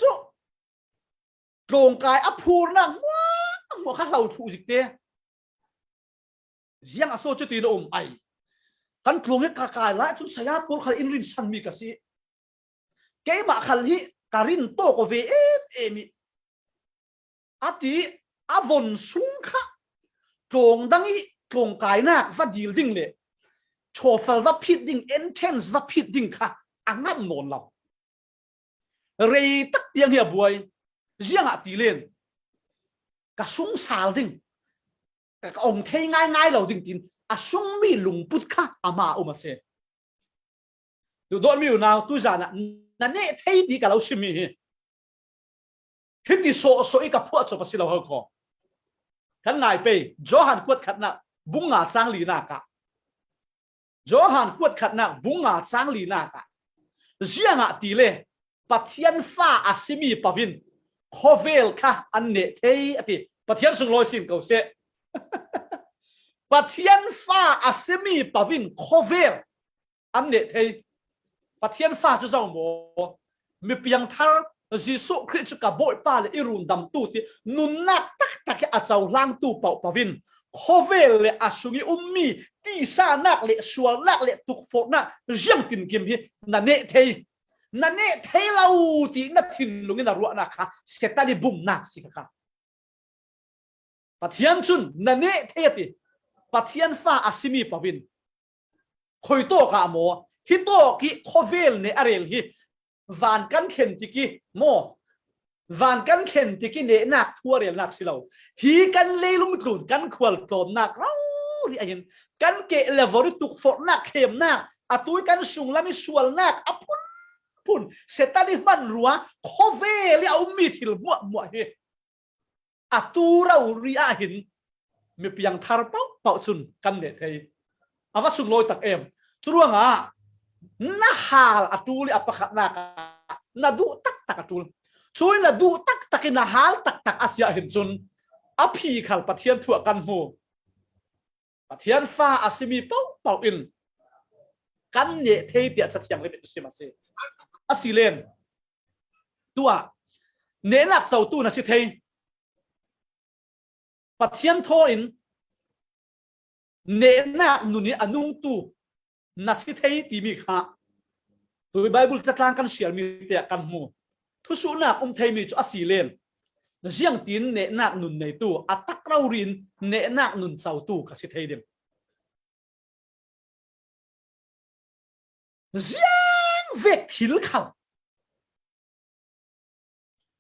S1: โกงกายอภูรนังว้าหัวข้าเราถูกสิเตะยังอโซจุตีนไอกันกลงเนี่ยกายละทุนสยามกุลขันอินรินสันมีกสิเกย์มาขันฮิการินโตกเวเอมิอาทิอาวอนสุงค่ะกลงดังอีกลงกายนักว่าดีลดิ้งเลยโชว์ฟัลว่าพิดดิ้งเอ็นเทนส์ว่าพิดดิ้งค่ะอังงั้นนอนเราเรยตักยังเหียบวยเจียงอาตีเลนกะสุงสาลดิ้งกะองเทง่ายเราดิ้งตินสุงมีลุงพุทธค่ะอามาอุมาเสดูโดนมีอยู่นาวตุจานะนั่นเนี่ยเที่ดีกับเราชิมีฮิตที่โซอีกับพวกจบสิเราเหรอกันนายไปโจฮันกวดขัดนักบุงงาจางลีนากะโจฮันกวดขัดนักบุงงาจางลีนากะเจียงอาตีเลปัทยันฟ้าอาซิมีปวินโคเวลค่ะอันเนเทอติปัทยันสุงลอยสินเกาเสปัทยันฟ้าอาซิมีปวินโคเวลอันเนเทปัทยันฟ้าจะเจ้าหมอมีเพียงทางยิสุคริสต์กับบ่อยป้าเลยอิรุนดำตู้ที่นุนนักตักอาเจ้าล้างตู้เป่าปวินโคเวลเลยอาสุงิมีตีซานักเลยสวลนักเลยตุกโฟนักเยี่ยมกินกิมฮีนั่นเนเทนั่นเนี่ยเทเราที่นัดทิ้งลุงนี่น่ารู้นะคะเสร็จตาดีบุ้มนักสิค่ะปัทยันจุนนั่นเนี่ยเทติปัทยันฟ้าอาซิมีปวินคอยโตกะโมฮิโตกิโคเวลเนี่ยอะไรฮีวานกันเข็นติกิโมวานกันเข็นติกิเนี่ยนักทัวเรียนนักสิเราฮีกันเลยลุงตุนกันขวัญโตนักเราเรียนกันเกลเลวอริตุกฟอนักเข้มนักอตุยกันสูงแล้วมีส่วนนักอพุนปุ่นเสตานิมันรัวโคเวลีเอามีทิลมัวเฮอตูเราเรียหินมีเพียงทาร์เป่าจุนกันเด็ดเฮอาว่าสุงลอยตักเอ็มจุดว่าน่าฮาลอตูลีอัปขัดนักน่าดูตักอตูลช่วยน่าดูตักน่าฮาลตักอาเซียหินจุนอภิขัลปะเทียนถั่วกันหูปะเทียนฟ้าอาซิมีเป่าอินกันเนี่ยเทียสัตย์อย่างเล็กๆสิมาเซอาศิเลนตัวเนนักเจ้าตู้นะสิเทปัทยันโทอินเนนักนุนี่อนุงตู้นะสิเทตีมีข้าตัวไบเบิลจะกลางกันเสียมีเตะกันหูทุสุนักเทมีจุอาศิเลน riêng tin nệ nạc nun này tu atak rau rin nệ nạc nun sau tu cả sẽ thấy điểm riêng việc thiếu khẩu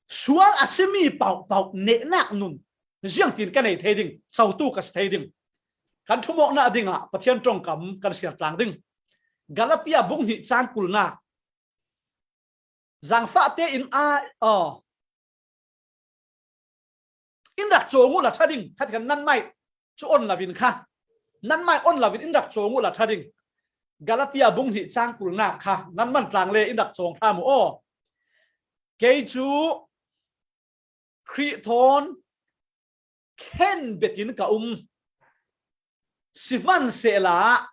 S1: sual asemi bảo bảo nệ nạc nun riêng tin cái này thấy điểm sau tu cả sẽ thấy điểm kan thu mok na ding a pathian trong kam kan siat lang ding Galatia bung hi chan kulna zang fa te in a in dak chongu la thading that kan nan mai chu on la vin kha nan mai on la vin in dak chongu la thading Galatia bung hi chan kulna kha nan man tlang le in dak chong tha mu o ke chu khri thon khen betin ka siman se la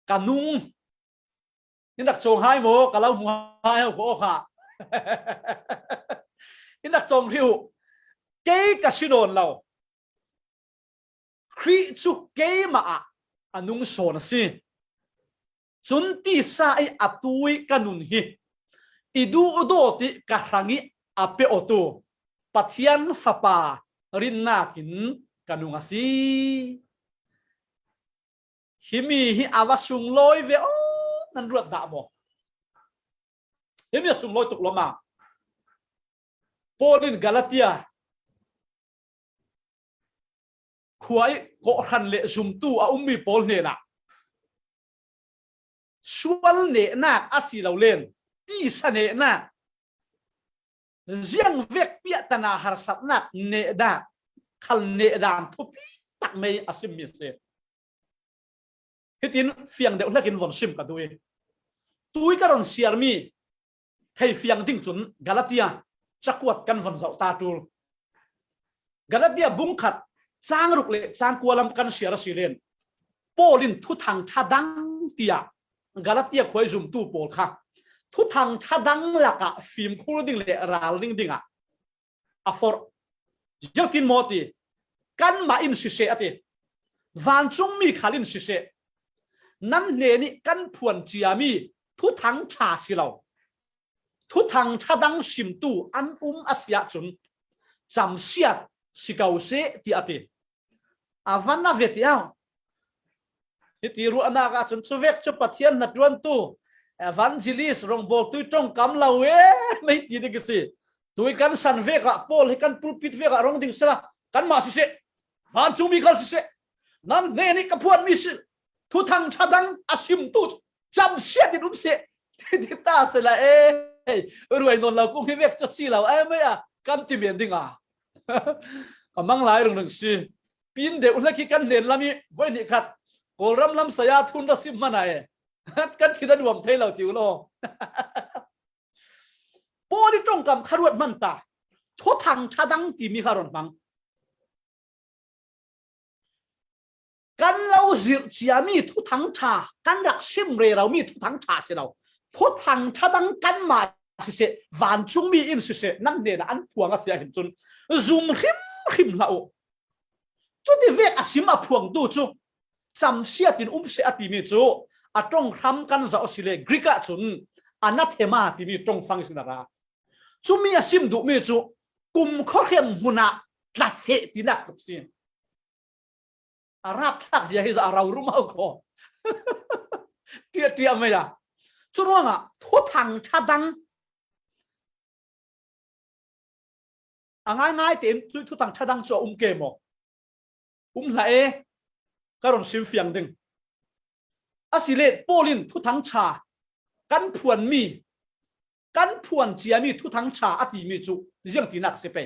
S1: kanung in dak chong hai mo ka lau mu hai ho ko kha in dak chong riu ke ka sidon lau khri chu ke ma anung son si chun ti sa ai atui kanun hi idu udo ti ka rangi ape otu pathian fapa rinna kin kanung asi himi hi awasung loi ve o nan ruat da mo himi sung loi tuk loma Paulin Galatia khuai ko khan le zum tu a ummi Paul ne na sual ne na asi lo len ti sa ne na riêng vek pia tana har sat nak ne da khal ne dam thupi tak mai asim mi se hitin fiang deuh lakin von sim ka dui tui ka ron siar mi thei fiang ding chun Galatia chakwat kan von zau ta tur Galatia bung khat chang ruk le chang kualam kan siar silen Polin thu thang thadang tia Galatia khoi zum tu pol kha thu thang thadang laka phim khur ding le ral ding dinga afor yakin moti kan ma in si se ati van chung mi khalin si se nan ne ni kan phuan chiami thu thang tha silau thu thang thadang sim tu an asia chun cham siat sikau se ti ati avanna vetiao ti ru anaga chun chuvek chu pathian na tuan tu evangelist rong bol tu trong kam lawe mai ti de gisi tui kan san veka Paul he kan pulpit veka rong ding sala kan ma si se van chung mi kal si se nan ne ni ka phuan mi si thu thang chadang asim tu cham siat din se ti ta se la ruai non la kung hi vek cha chi law mai a kan ti men ding a kamang lai rong ding si pin de ulaki kan len lami voi ni khat kolram lam saya thun ra sim manai kan thi da duam thei lo tiu lo Poli trong kam kharuat man ta thu thang chadang ti mi kharon bang kan lau zir chiami thu thang cha kan rak sim re rau mi thu thang cha se lo thu thang chadang kan ma si se van chung mi in si se nan de na an puang a sia hin chun zoom khim lau chu ti vek asim a phuang tu chu cham sia tin se ati mi chu a trong kham kan za osile grika chun anathema ti mi trong fang sinara chumi asim du mi chu kum kho khem huna la se ti nak tu sin arab thak zia hi za rau rumau ko tia me ya chu ronga thu thang chadang angai ngai tem thu thang chadang cho ke mo la karon sim fiang ding asile Polin thu thang cha kan phuan mi kan phuan chiami thu thang cha ati mi chu riang ti nak se pe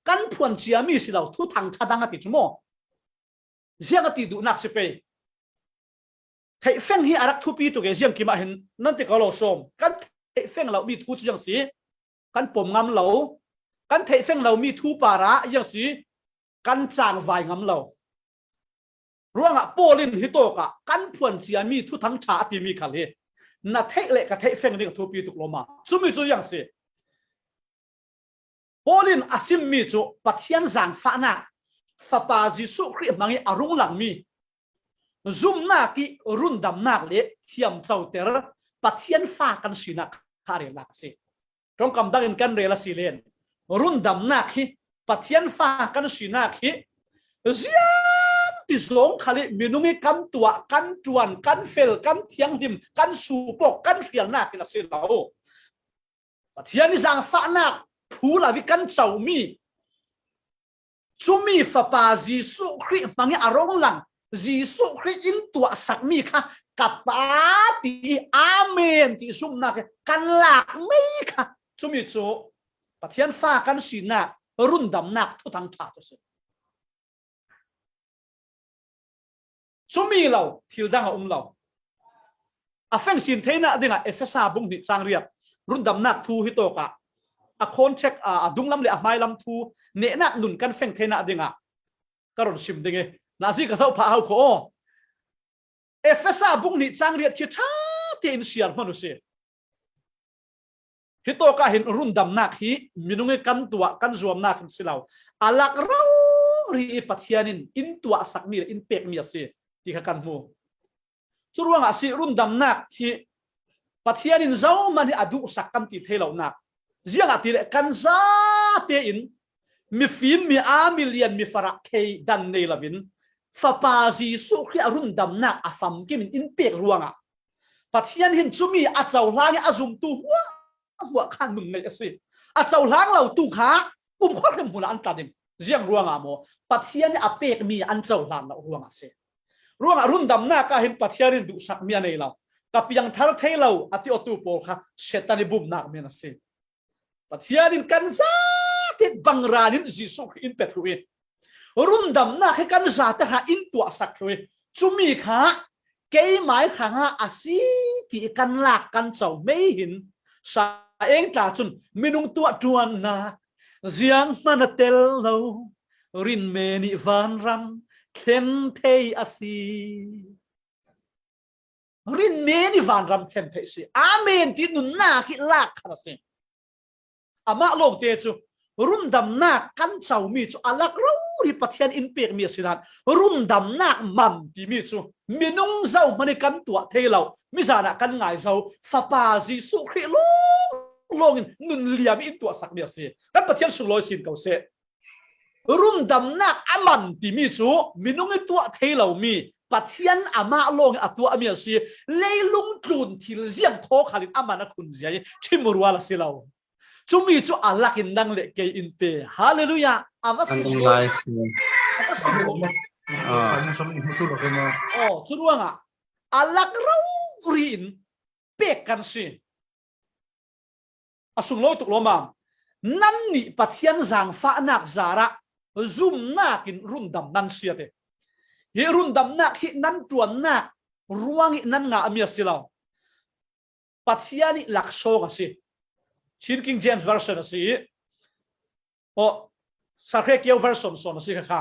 S1: kan phuan chiami silau thu thang chadang ati chumo riang ati du nak se pe thei feng hi arak thu pi tu ge riang ki ma hin nan te ka lo som kan thei feng lo mi thu chu yang si kan pom ngam lo kan thei feng lo mi thu para yang si kan chang vai ngam lo ruanga Polin hitoka kan phuan chiami thu thang cha ati mi khale na thei le ka thei feng ding thu pi tuk loma chumi chu yang se Polin asim mi chu pathian zang fa na fa pa jisu khri mangi arung lang mi zum na ki run dam nak le thiam chau ter pathian fa kan sina khare lak se ตรงกำดังกันเรลสิเลนรุ่นดำนักฮิปัทยันฟ้ากันสีนักฮิเสียนที่สงขลิมินุงกันตัวกันจวนกันเฟลกันเทียงหิมกันสูปกกันเรียนนักนักสิเราปัทยันนิสังฟ้านักผู้ลาวิกันเจ้ามีจุมีฟ้าปาจีสุคริมังยอารมณ์หลังจีสุคริอินตัวสักมีค่ะกัตตาตีอาเมนที่ซุมนักกันหลักไม่ค่ะจุมีจูปัทยันฟ้ากันสีนักรุ่นดำนักทุกทางชาติสุดจุมีเราทิลดังเราอาเฟงสินเทน่ะดิ่งเอฟเฟซ่าบุงหิจางเรียบรุ่นดำนักทูฮิโตกะอาคนเช็คดุงลำเละไม่ลำทูเนนักนุนกันเฟงเทน่ะดิ่งกระโดดชิมดิ่งนาซีก็เศร้าพาเอาโคเอฟเฟซ่าบุงหิจางเรียบคิดช้าเทียนเสียร์มนุษย์ฮิโตกะเห็นรุ่นดำนักฮีมินุงกันตัวกันรวมนักสิเราอาลักเรารีปัทยานินอินตัวสักมีอินเปกมีสิที่กันมูสุรวงอาศิรุ่นดำนักที่ปัทยานินเจ้ามันอดุสักกันติเทเหล่านักเจียงอาทิเลกันซาเตอินมีฟิล์มมีอามิเลียนมีฟารักเคดันเนลวินฟาปาจีสุขีรุ่นดำนักอาฟัมกิมินอินเปกรวงอ่ะปัทยานินจุมีอาเจ้าลางอาจุมตูหัวขันหนึ่งเลยสิอาเจ้าลางเราตูขาปุ่มข้อเรื่องหัวอันตัดเองเจียงรวงอ่ะโมปัทยานินอาเปกมีอันเจ้าลางเรารวงอ่ะสิรวงรุ่นดำนักก็เห็นปัทยานินดุสักมีอะไรเรากับยังทาร์เทเราอติโอตูโปค่ะเชตันิบุมนักมีนะสิปัทยานินกันซาติดบังรานินจิสุอินเปตรุยรุ่นดำนักให้กันซาแต่หาอินตัวสักเลยจุมีค่ะเกยหมายข้างอาศีที่กันหลักกันเจ้าไม่เห็นสาเองตาจุนมินุงตัวจวนนาเสียงมันเตลโลรินเมนิวันรัมเคนเทอาซีรินเมนิวันรัมเคนเทอาซีอาเมนที่นุนนาคิลากขนาดนี้อามาโลกเตจูรุ่นดำนักกันเจ้ามีจูอาลักเราที่ปัทยันอินเปียกมีสินันรุ่นดำนักมันที่มีจูมินุงเจ้ามันกันตัวเทเรามิจานะกันไงเจ้าฟาปาจีสุคริลงนุนเลียมอินตัวสักเมียสิกันปัทยันสุลอยสินเก่าเสรุ่นดำนักอามันที่มีจูมินุงตัวเทเรามีปัทยันอามาลงตัวเมียสิเลยลุงจุนที่เสียงโทขลินอามานะคุณเสียชิมรัวละสิเราจุมีจูอัลลักินดังเล็กอินเปฮาเลลูยาอาวัสดุโอ้จุดว่างอ่ะอัลลักเรารินเปกกันสิอาสุงโลตุกโลมานั่นนี่ปัทยันสังฟ้านักจาระซุมนักินรุ่นดำนั่นเสียเตเฮรุ่นดำนักฮินั่นจวนนักรวงฮินั่นงาเมียสิเราปัทยันนี่หลักโซกันสิชินคิงเจมส์เวอร์ชันสิโอ้สักเกียวเวอร์ชันส่วนสิค่ะ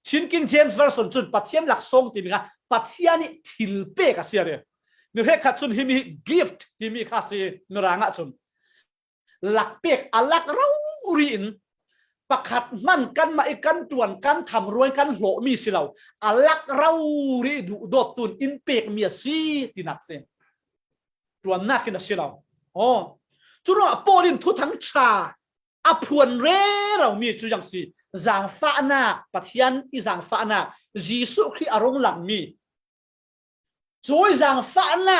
S1: ชินคิงเจมส์เวอร์ชันจุดปัทยันหลักส่งที่มีค่ะปัทยันนี่ทิลเปกสิอะไรนึกให้ขัดจุดที่มีกิฟต์ที่มีค่ะสินรางะจุดหลักเปกอัลลักเรารินประคัดมันกันมาอีกันจวนกันทำรวยกันโหมีสิเราอัลลักเราริดูโดดตุนอินเปกมีสิที่นักเซนจวนนักกินสิเราโอ้จุดว่าโปลินทุทั้งชาอภวนเร่เรามีจุดอย่างสิจางฟ้านาปัทยันอีจางฟ้านาจีสุขีอารมณ์หลังมีจอยจางฟ้านา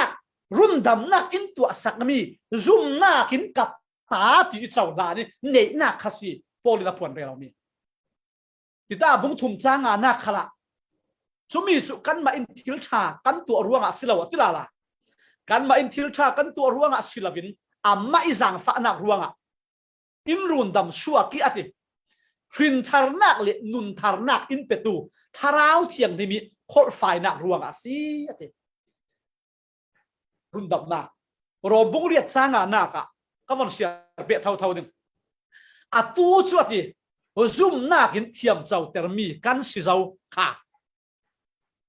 S1: รุ่นดำนักอินตัวสักมีซุ่มนากินกับตาที่เจ้าลานี่เนนักขสิโปลินอภวนเร่เรามีติดตาบุ้งทุ่มจางานักขละจุมีจุกันมาอินทิลชากันตัวร่วงอาศิลาวติลาละกันมาอินทิลชากันตัวร่วงอาศิลาวินอามาอีสังฟ้านักรวงอ่ะอินรุนดำชัวกี้อติครินทาร์นักเลนุนทาร์นักอินเปตูทาราวเทียงที่มีโคตรฝ่ายนักรวงอ่ะสิอติรุนดำนักรอบุงเรียดสร้างานักอ่ะก็มันเสียเปะเท่าหนึ่งอ่ะตู้จวดดิซุ่มนักอินเทียมเจ้าแต่มีกันสิเจ้าค่ะ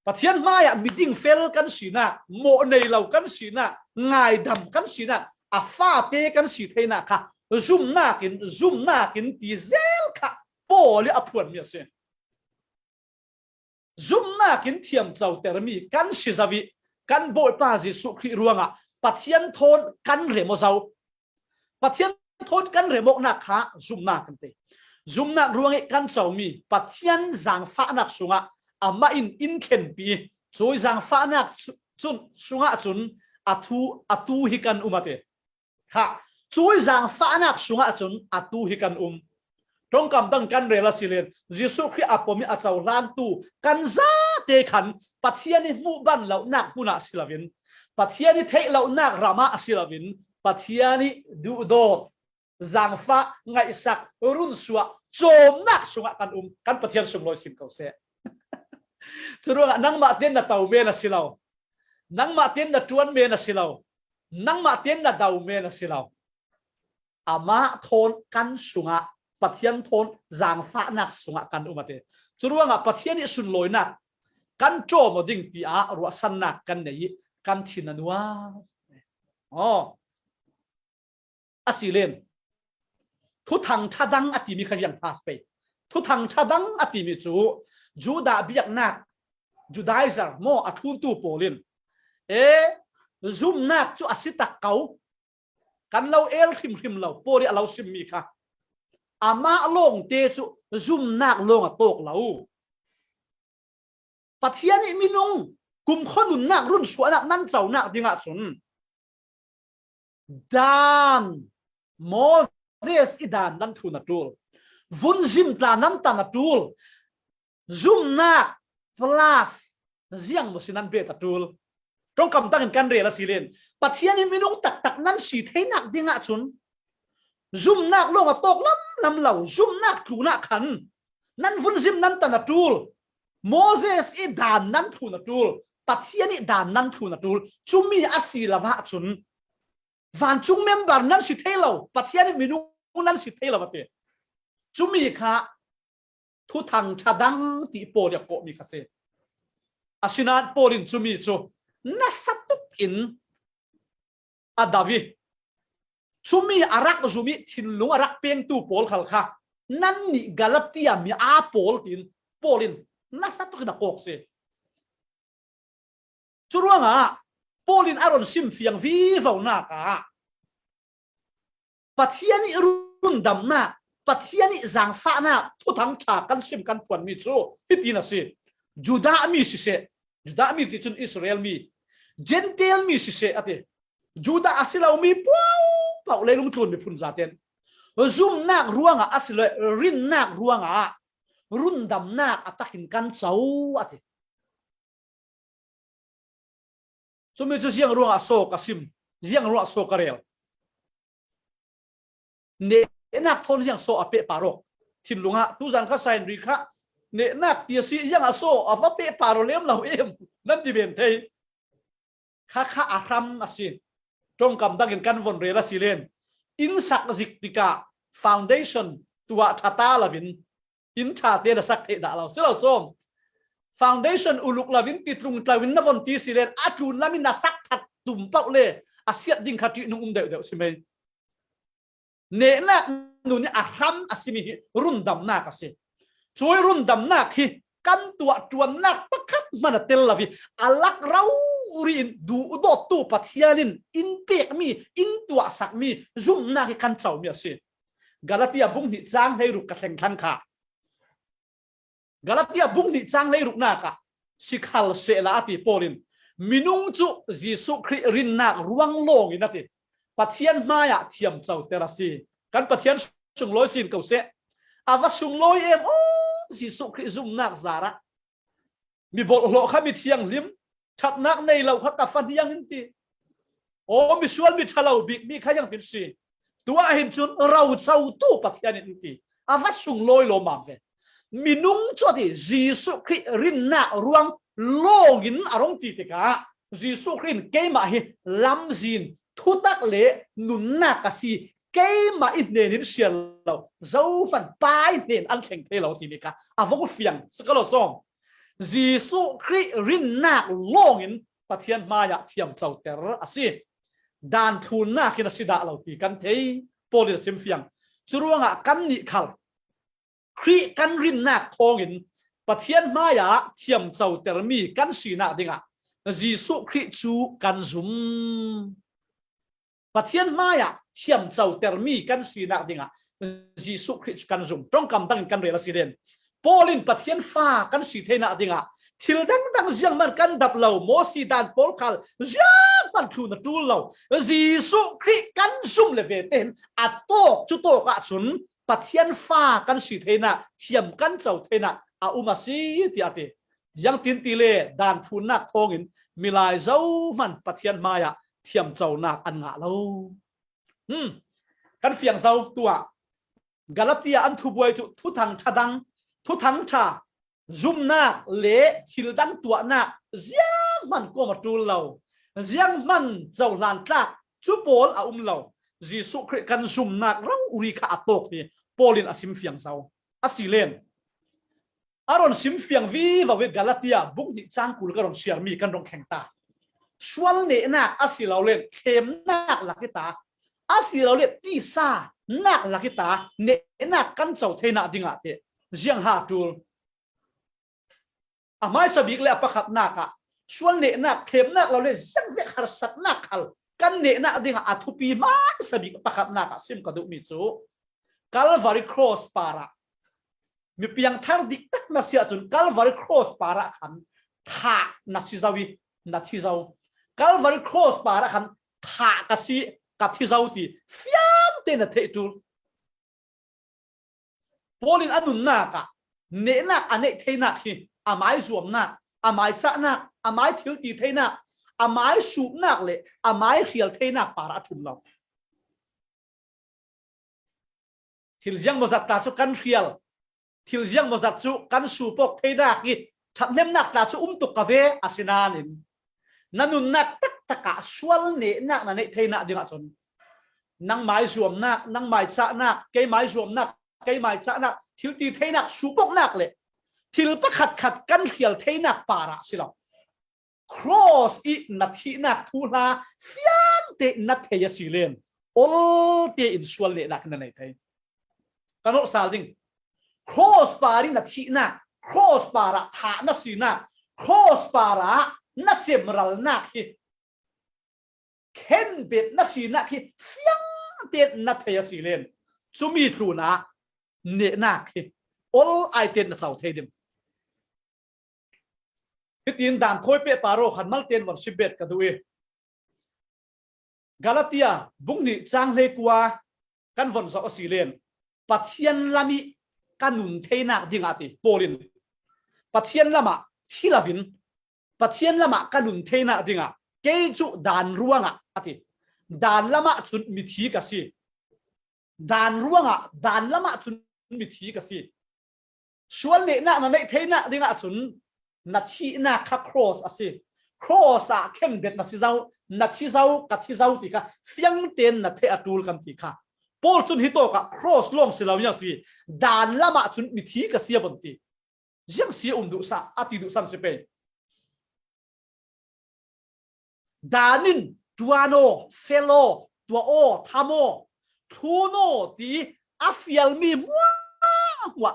S1: ปัทยันมาอ่ะมีดิ้งเฟลกันสีนักโมในเรากันสีนักง่ายดำกันสีนักอาฟ้าเตกันสีเทน่ะค่ะซุ่มนักกินตีเซลค่ะโปเลยอภวนเมียเสียซุ่มนักกินเทียมเจ้าแต่มีกันสีจาวิกันโบยป้าจิสุขีรวงอ่ะปัทยันโทนกันเรมเจ้าปัทยัน ทนกันเรื่องนักฮะซุมนักกันเตซุมนักรวงกันเจ้ามีปัจจัยจางฟ้านักสุงะอามาอินเข็นปีช่วยจางฟ้านักจุนสุงะจุนอตูฮิกันมาเตค่ะช่วยจางฟ้านักสุงะจุนอตูฮิกันตรงกำตั้งกันเรลสิเลนยิสุคริอาปมิอาเจ้าลานตูกันซาเตขันปัจจัยนี้มุบันเหล่านักมุนาศิลวินปัจจัยนี้เทเหล่านักรามาศิลวินปัจจัยนี้ดูโดจางฟ้าไงสักรุ่นสัวโจมนักสุงะกันปัจจัยสมรอยสินเขาเสจะรู้ว่านังมาเตียนน่ะเต่าเมนสิเรานังมาเตียนน่ะจวนเมนสิเรานังมาเตียนน่ะดาวเมนสิเราอามาโทนกันสุงะปัจจัยโทนจางฟ้านักสุงะกันมาเตจะรู้ว่าปัจจัยนี้สุนลอยนักกันโจมดิ่งตีอารัวสันนักกันเนี่ยกันทินันว่าอ๋ออาศิเลนทุทังชาดังอติมีขยันพาสไปทุทังชาดังอติมีจูดาบิยักนักจูดาอิสร์โมอัทุนตูโปลินซุมนักจูอาศิตักเขากันเราริมเราโปริเราซิมมีค่ะอามาลงเตจูซุมนักลงตกเราปัจจัยนี้มีนุ่งกุมข้อนุนนักรุ่นสวนนักนั่นเจ้านักดิ่งสุนดานโมเสสอีดานนั่นทุนตูลวุนจิมตานั่นตานัตูลซุมนักพลาสเสียงมุสินันเบตตูลตรงคำตั้งกันเรียลสิเลนปัจจัยนี้มีนุ่งตักนั่นสีเทนักดิ่งสุนซุมนักลงตกลำเหล่าซุมนักถูนักขันนั่นวุนจิมนั่นตานัตูลโมเสสอีดานนั่นทุนตูลปัจจัยนี้ดานนั่นทุนตูลจุมีอาศิลาวะจุนวันจุงเมมเบอร์นั่นสิเทเราปัจจัยนี้มีนุ่งนั่นสิเทเราเตจุมีค่ะทุทังชาดังตีโปเดียโกมีคาเซอาศินาโปรินจุมีจูนัสตุกอินอาดาวีจุมีอารักจุมีทินลุงอารักเพียงตูโปลขลค่ะนั่นนี่กาลาติอามีอาโปลตินโปลินนัสตุกนักโกเซจุรัวงะโปลินอารอนซิมเฟียงวีวาวนากะปัจจัยนี้รุ่นดำนาปัจจัยนี้จางฟ้านาทุทังฉากันซิมกันปวนมีโจพิธีนะสิจูดามีสิเสจูดามีที่จุนอิสราเอลมีเจนเทลมีสิเสอะเตจูดาอาศิลามีเปล่าเลยลงทุนมีพุนซาเตนซุมนักรัวงะอาศิลรินนักรัวงะรุ่นดำนักอัตหินกันเจ้าอะเตสมัยจะเสียงรัวงะโซกซิมเสียงรัวโซกเรลเนนักทนเสียงโซอเปปารกทินลุงะตุจันข้าไซน์ริคะเนนักเตียซียังอาโซอฟเปปารเลี้ยมเราเอ็มนั่นที่เป็นเทข้าอาครัมอาศินตรงกับดังกันวนเรลสิเลนอินสักจิกติกาฟาวเดชั่นตัวชาตาลาวินอินชาเตดสักเทดาเราเสเราส้มฟาวเดชั่นอุลุกลาวินติดลุงลาวินนวันตีสิเลนอาจูนลามินนาสักทัดตุ่มเป้าเล่อาเซียดิงขัดจีนุ่มเดวใช่ไหมเนนักนูนี่อาครัมอาศิมิรุ่นดำนักอาศิช่วยรุ่นดำนักฮีกันตัวจวนนักประคับมันเตลลาวิอาลักเราอุรินดูอุดตูปัทยาลินอินเปกมีอินตัวสักมีซุ่มนักกันเจ้ามีอาศิกาลาติอาบุงนิจางให้รุกกระเทงทันขากาลาติอาบุงนิจางให้รุกนักสิขลเสลาติโปลินมินุงจุยิสุคริรินนักรวงโลงอินาติปัทยันมายาเทียมเจ้าเตระซีกันปัทยันสุงลอยสินเก่าเสอาวสุงลอยเอ็มโอ้ยิสุคริซุ่มนักซาระมีบทโลข้ามีเทียงลิมชัดนักในเราขัดฟันยังหินตีโอ้มีส่วนมีชะเลาบิกมีข้ายังเป็นสีตัวเห็นจุนเราเจ้าตู้ปัทยันหินตีอาวสุงลอยโลมาเวมีนุ่งจวดยิสุคริรินนักรวงโลกินอารมณ์ตีติกายิสุครินเกมาฮิลำจินทุตักเละนุนนักสีเกมาอินเนนิเชียเราเจ้ามันไปเนนอันแข็งเทเราทีนี้ค่ะอาวกเฟียงสกัลซองยิสุคริรินนักโลกินปะเทียนมายาเทียมเจ้าเตระอสิดานทุนนักขินสิดาเราตีกันเทโพลิสิมเฟียงจรวงะกันนิคัลคริกันรินนักทองอินปะเทียนมายาเทียมเจ้าเตระมีกันสีนักดิ่งะยิสุคริจูกันซุม ปัทยันมายะเทียมเจ้าเตอร์มีกันสีนักดิ่งะยิสุคริสกันซุมตรงกำตั้งกันเรลสิเดนโปลินปัทยันฟ้ากันสีเทนักดิ่งะทิลดังเสียงมันกันดับเหล่าโมสีดานโปลคัลเสียงมันทูนตูเหล่ายิสุคริสกันซุมเลเวเตนอัตโตจุโตกะซุนปัทยันฟ้ากันสีเทนักเทียมกันเจ้าเทนักอาอุมาสีติอาเตยังตินติเลดานทูนักทองอินมิลายเจ้ามันปัทยันมายะเทียมเจ้านักอันงะเรากันเฟียงเจ้าตัวกาลาเตียอันทุบวยทุทังทัดังทุทังชาซุมนักเละทิลดังตัวนักเสียงมันก็มาดูเราเสียงมันเจ้าลานตากชุบโปลอาเรายิสุคริสกันซุมนักรังอุริคาตกนี่โปลินอาซิมเฟียงเจ้าอาศิเลนอารอนซิมเฟียงวีว่าเวกาลาเตียบุกนิจางกุลกรอนเชียร์มีกันรองแข่งตาชวนเนนักอาศิเราเล่นเข้มนักหลักตาอาศิเราเล่นตีซานักหลักตาเนนักกันเจ้าเทนักดิ่งอ่ะเตเจียงฮาตูลอาไม่สบิกเลยประคับนักอ่ะชวนเนนักเข้มนักเราเล่นยังเวกหาสัตนักขัลกันเนนักดิ่งอ่ะทุปีมาสบิกประคับนักซิมกระดูกมิจูกัลวาริครอสปาระมีเพียงทางดิกตักนัสยาจุนกัลวาริครอสปาระขันท่านัสซิซาวินัสซิซาวกัลวาริครอสปาระขันท่ากษีกัดที่ซาวตีฟิยมเตนเทตูโพลินอนุนนักะเนนักอันเนเทนักฮีอาไม้สวมนักอาไม้จักนักอาไม้ทิลตีเทนักอาไม้สูบนักเลยอาไม้เขียลเทนักปาระทุนเราทิลยังมาจัดตาจุกันเขียลทิลยังมาจัดจุกันสูบปกเทนักฮีทัดเนมนักตาจุตุกกาเวอาศินานินนันุนนักตักกะสวลเนนักนั่นเนเทนักดิ่งอ่ะจนนังไม้สวมนักนังไม้จักนักเกยไม้สวมนักเกยไม้จักนักทิลตีเทนักสูบปกนักเลยทิลประขัดกันเขียลเทนักปาระสิเราครอสอีนัทที่นักทูนาฟิยันเตนัทเทียสิเลนโอเตอินสวลเนนักนั่นเองกันโนซาลดิงครอสปารินัทที่นักครอสปาระฐานัสินักครอสปาระนักเจมรัลนักฮีเข็นเบ็ดนักสีนักฮีฟิยังเต็นนักเทียสิเลนซูมีทรูนะเนนักฮีออลไอเต็นนักเสาเทดิมที่ตีนด่านทอยเปปาโรขันมัลเต็นวันสิบเอ็ดกันด้วยกาลาเตียบุ้งนี่จางเลกัวกันวันสองสิเลนปัทยันลามิกันนุนเทนักดิ่งอาติโปลินปัทยันลามาที่ลาวินปัทยันละมะกันนุนเทนักดิ่งอ่ะเกจุดานร่วงอ่ะอติดานละมะจุนมิธีกษีดานร่วงอ่ะดานละมะจุนมิธีกษีชวนเนนักนั่นเนเทนักดิ่งอ่ะจุนนัทชีนักขับครอสอ่ะสิครอสอ่ะเข้มเด็ดนัทที่เจ้านัทที่เจ้ากัดที่เจ้าติค่ะเฟียงเต็นนัทเทอตูลกันติค่ะโพลจุนฮิโตกะครอสลงสิเราเนี่ยสิดานละมะจุนมิธีกษีบันติยังเสียดุษะอติดุษะสิเปดานินตัวโนเฟโลตัวโอทามโอทูโนตีอาฟิลมีมัว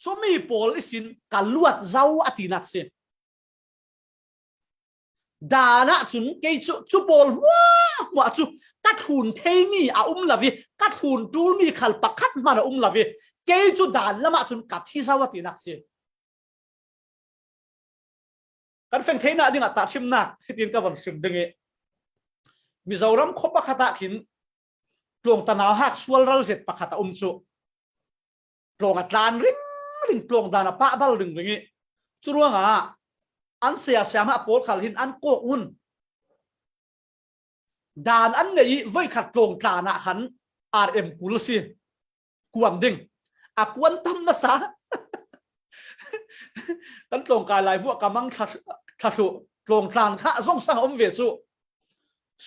S1: สมีโพลิสินกัลวดเจ้าอตินักเซดานะจุนเกจูโพลมัวจูกัดหุ่นเทมีอาลาวีกัดหุ่นจูมีขัลปักขัดมาลาวีเกจูดานละมาจุนกัดที่เจ้าอตินักเซกันเฟงเทน่าดิ่งอัตตาชิมนักที่ดินกับวันชิมดึงเอมิจารัมคบปะขัตขินปลงตะนาวหักสวลเราเสร็จปะขัตจุปลงอัตลานริงปลงดานะปะบัลดึงอย่างงี้จุดว่าอ่ะอันเสียเสียมาโพลขัลหินอันโกอุนดานอันนี้ไว้ขัดปลงตานะขันRMกุลซีกวนดึงอ่ะกวนทำนะซะกันตรงกายลายพวกกำมังทัสุตรงทางข้าส่งสังอมเวสุ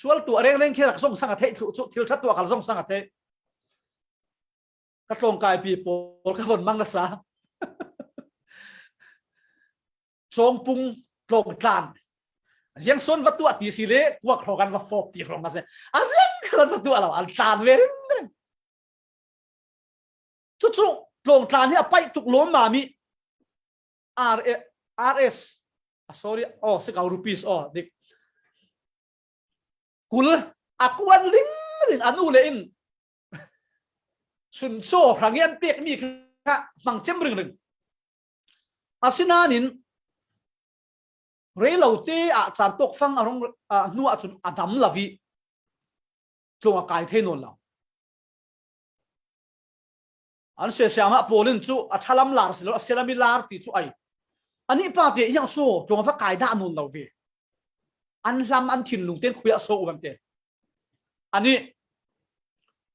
S1: ส่วนตัวเร่งแค่หลักส่งสังกัดเทสุทิลชัดตัวกันส่งสังกัดเทก็ตรงกายปีโป้ก็คนมังกษาทรงปุงตรงทางยังส่วนวัตถุตีสิเล่พวกเขากันว่าฟอกตีตรงกันเสียอันยังกันวัตถุอะไรอันทานเวริงจุดตรงทางที่ไปตุกล้มมามีRS sorry oh 19 rupees oh dik kul กวนลิงลิงอนุเลนสุนโซ่ครั้งยันเปียกมีค่ะมังเจมรึงรึงอาศินานินเรลาวตีจานตกฟังอารมณ์นัวจุนอดัมลาวีตรงกายเทนนเราอันเสียสามะโพลินจูอัชลัมลาร์สิลอัชลัมิลาร์ติจูไออันนี้ปาเดียยังโซ่ตรงฟังกายด้านนนเราวีอันลำอันถิ่นลุงเต้นคุยโซ่แบบเตอันนี้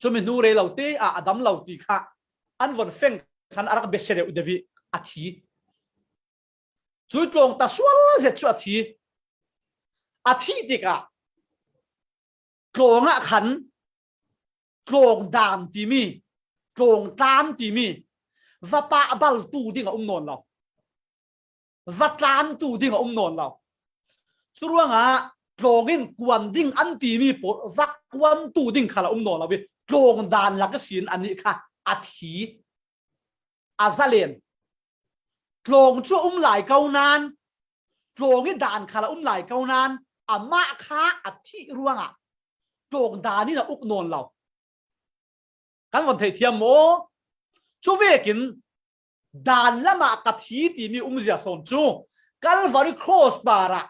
S1: จุมินูเรลาวตีอดัมลาวตีค่ะอันวันเฟงขันอารักเบสเซเดอุดวีอาทีจุดลงตาสวลเจ็ดจุดอาทิตย์ดิกะโกงอ่ะขันโกงดามตีมีโกงตามตีมีว่าปะบัลตูดิ้งนนเราว่าตามตูดิ้งนนเราสุดว่าโกงินกวนดิ้งอันตีมีปวดว่ากวนตูดิ้งขลานนเราเว้โกงดานลักษิณอันนี้ค่ะอาทิตย์อาซาเลนโกงชั่วหลายเก้านานโกงนี่ด่านขาละหลายเก้านานอามาค้าอัฐิร่วงโกงด่านนี่นะอุกนนเรากันวันเทียมโมช่วยกินด่านละมากะทิตีมีเสียสนจูกันวาริโคสบาระ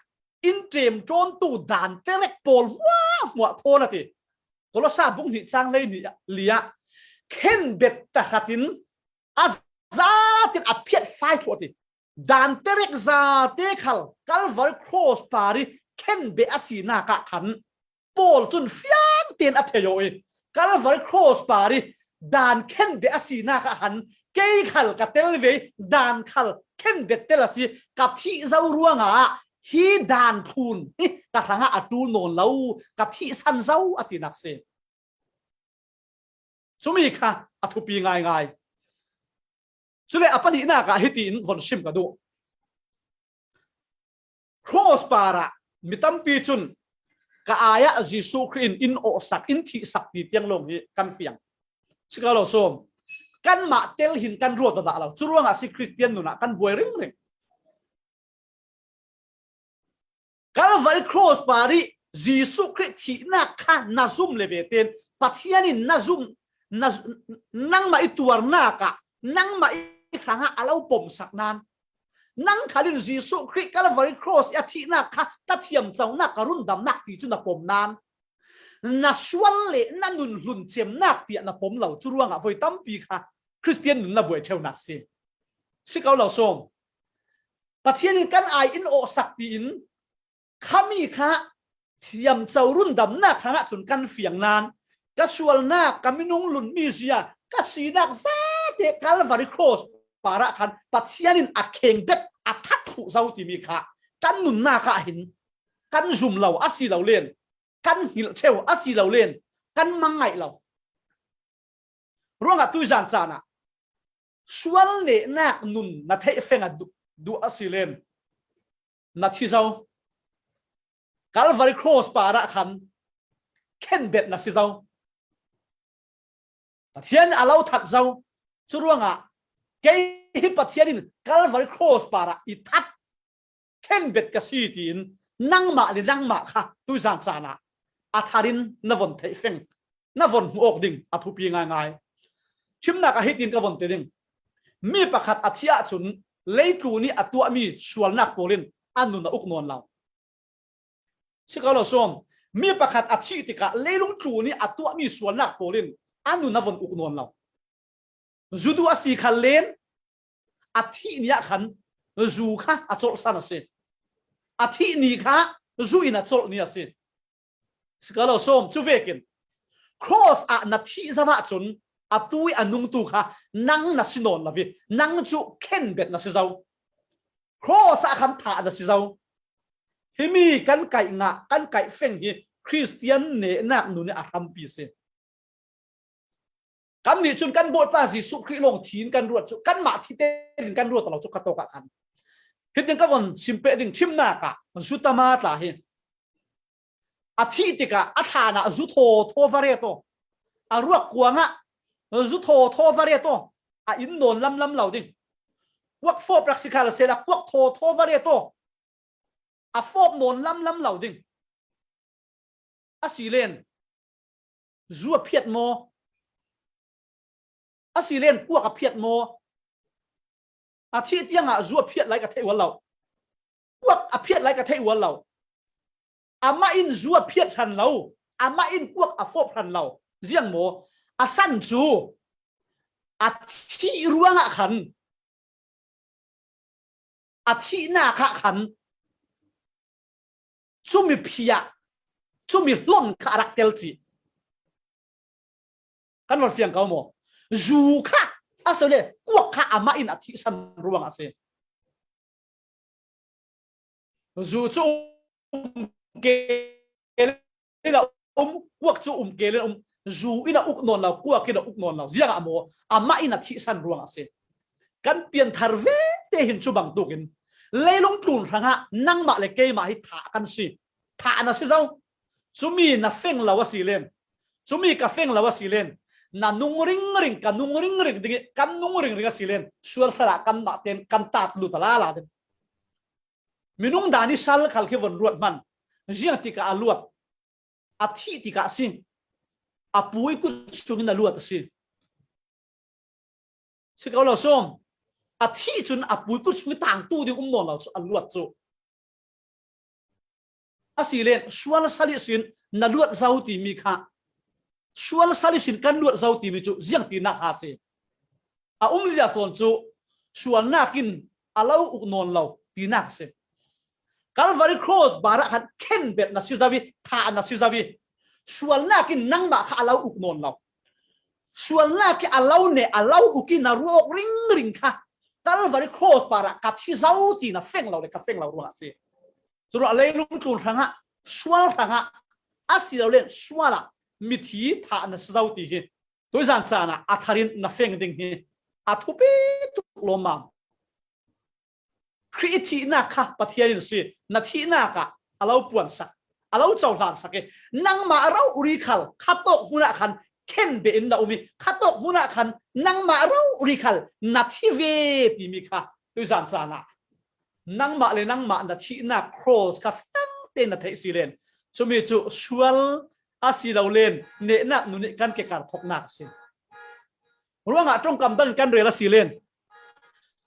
S1: อินเจมโจนตูด่านเจเล็กโปลว้าหัวโทนะทีตัวละซาบุ้งหิจังเลยนี่เลียเข็นเบ็ดตะหัดินซาติดอภิษไฟทั่วทีดานเตเรกซาเตคัลกัลวาร์ครอสปาริเข็นเบอสีนากะขันโปลจุนเฟียงเตียนอัธยโยกัลวาร์ครอสปาริดานเข็นเบอสีนากะขันเกยขัลกะเตลเวดานขัลเข็นเบเตลสีกะที่เจ้ารัวงะฮีดานทุนกะทางอัตูโนนเล่ากะที่สันเจ้าอตินักเซสมีค่ะอัตุปีง่ายสุดเลยอปันหินากะฮิตินคนชิมกันดูครอสปาระมิตัมปีจุนกะอายะจิสุครินอินโอสักอินทิสักติเตียงลงนี้กันเฟียงสิกาเราส้มกันมาเตลหินกันรัวตะดะเราจุรวงอาศิคริสเตียนนุนะกันบวยริงกันวาริครอสปาริจิสุคริสที่นักขันนาซุมเลเวเตนปัทยานินนาซุมนั่งมาอิตัวนักะนั่งมาครั้งอาเลาปมสักนานนั่งขาลินจีสุคริกาลวาริครอสอาทินักค่ะตัดเทียมเจ้านักกรุณดำนักตีจุนปมนานนัสวัลเล่นันนุนลุนเจียมนักตีนับปมเหล่าจุรวงอ่ะไว้ตั้มปีค่ะคริสเตียนนุนนับไว้เท่านักสิสิเขาเหล่าส่งประเทศนี้กันไออินโอสักตีนขามีค่ะเทียมเจ้ารุ่นดำนักครั้งสุนกันเฟียงนานก็ชวนนักกามินุงลุนมีเสียก็สีนักซาเดกาลวาริครอสปาระคันปัจจัยนินอักเข่งเบ็ดอัทัดถูเจ้าที่มีค่ะกันหนุนหน้าค่ะหินกันซุ่มเราอาศัยเราเล่นกันหิลเชวอาศัยเราเล่นกันมังไงเราร่วงกับตุยจานจานะส่วนเล่นักหนุนนัดเทฟงดูอาศัยเล่นนัดที่เจ้ากาลวาริครอสปาระคันเข็นเบ็ดนัดที่เจ้าปัจจัยนี้เราทักเจ้าจุร่วงอ่ะเกย์ปัจจัยนี้กัลวาริครอสปาระอิทัดเข็นเบ็ดกษีตินนั่งมาหรือนั่งมาค่ะตุยจานจานะอัฐารินนวันเทฟงนวันหัวอกดิ่งอัฐุปีง่ายชิมนักอหิตินกับวันเตดิ่งมีประคัดอัธยาจุนเลยกูนี่อัตัวมีส่วนนักโปลินอันนุนอุกนวลเราชิคาโลซอมมีประคัดอัธยติกะเลยลุงกูนี่อัตัวมีส่วนนักโปลินอันนุนวันอุกนวลเราจุดว่าสีขันเลนอาทินี้ขันจูค่ะอาจจะสันเสียอาทินี้ค่ะจูอินอาจจะเนี่ยเสียสกัลเราส้มจูเวกินครอสอานาทีสมาจนอาตุยอันนุ่งตุค่ะนั่งนัสินอนละวินั่งจูเข็นเบ็ดนัสิเจ้าครอสอาคันถานัสิเจ้าฮิมีกันไก่งะกันไก่เฟ่งฮีคริสเตียนเนนักนุนอาคัมปีเสียกันนี่จนกันบทภาษีสุขริลงทีนกันรวดกันมาที่เต้นกันรวดตลอดจุกตกกันเห็นยังก็วันชิมเปดิ่งชิมนากะสุตมาตาเห็นอาทิติกะอาธานะจุโธโทวาเรโตอารวกกวงะจุโธโทวาเรโตอินโดนลำเหล่าดิ่งพวกโฟปรักษิกาลเสลักพวกโทโทวาเรโตโฟบโนนลำเหล่าดิ่งสีเลน zua phiat mo asilen kuwa ka phiat mo a thi tianga zua phiat lai ka thei wal lo kuwa a phiat lai ka thei wal lo ama in zua phiat han lo ama in kuwa a fop han lo ziang mo a san chu a thi ruanga khan a thi na kha khan chumi phia chumi lon karakter chi kan war fiang kau mo zu kha asole kuwa kha ama in a thi san ruanga se zu chu ke la kuwa chu ke le zu ina uk non la kuwa ke na uk non la ziang amo ama in a thi san ruanga se kan pian thar ve te hin chu bang tukin leilong tlun ranga nang ma le ke ma hi tha kan si tha na si zau chumi na feng lawa silen chumi ka feng lawa silen na nung ring ka nung ring ding kan nung ring silen sual sara kan ma ten kan tat lu tala la den minung dani sal khal ke von ruat man jiang ti ka aluat a thi ti ka sin a pui ku chung na luat si si ka lo som a thi chun a pui ku chung tang tu ding non la chu aluat chu asilen sual sali sin na luat zau ti mi kha sual sali sin kan luat zau ti mi chu jiang ti na ha se a zia son chu sual na kin alau uk non lo ti na se Calvary cross bara khan ken bet na sizawi tha na sizawi sual na kin nang ma kha alau uk non lo sual na ki alau ne alau uki na ruok ring kha Calvary cross bara ka thi zau ti na feng lo le ka feng lo ru se chu ra le lung tlun thanga sual thanga asilo len suala mi thi tha na zau ti hi toi zan cha na atharin na feng ding hi athupi tu lo ma create na kha pathian si na thi na ka alau puan sak alau chau hlan sake nang ma rau uri khal khatok huna khan ken be in da umi khatok huna khan nang ma rau uri khal na thi ve ti mi kha toi zan cha na nang ma le nang ma na thi na cross ka fang te na thei si len chumi chu sual asi lo len ne na nu ne kan ke kar thok nak si ruanga trong kam dan kan re la si len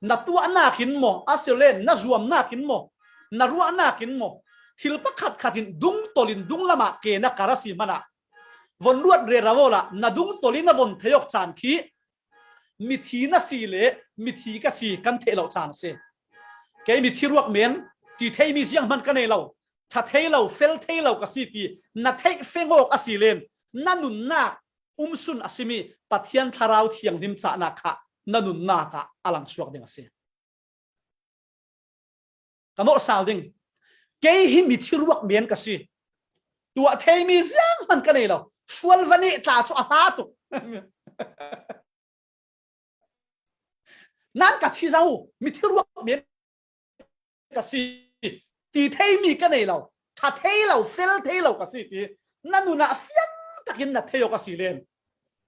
S1: na tua na kin mo asilen na zuam na kin mo na ruwa na kin mo thil pakhat khatin dung tolin dung lama ke na karasi mana von ruat re rawola na dung tolin na von theyok chan khi mi thi na si le mi thi ka si kan thelo chan se ke mi thi ruak men ti thei mi siang man ka nei lo tha thei lo fel thei lo ka si ti na thei fengok asilen na nun na sun asimi pathian tharau thiang nim cha na kha nanun na ka alang suak ding ase kanor sal ding ke hi mi thiruak men ka si tua thei mi siang man ka nei lo sual vani ta chu a ta tu nan ka thi zau mi thiruak men ka si ti thei mi ka nei lo tha thei lo fel thei lo ka si ti nanuna fiang takin na thei ka si len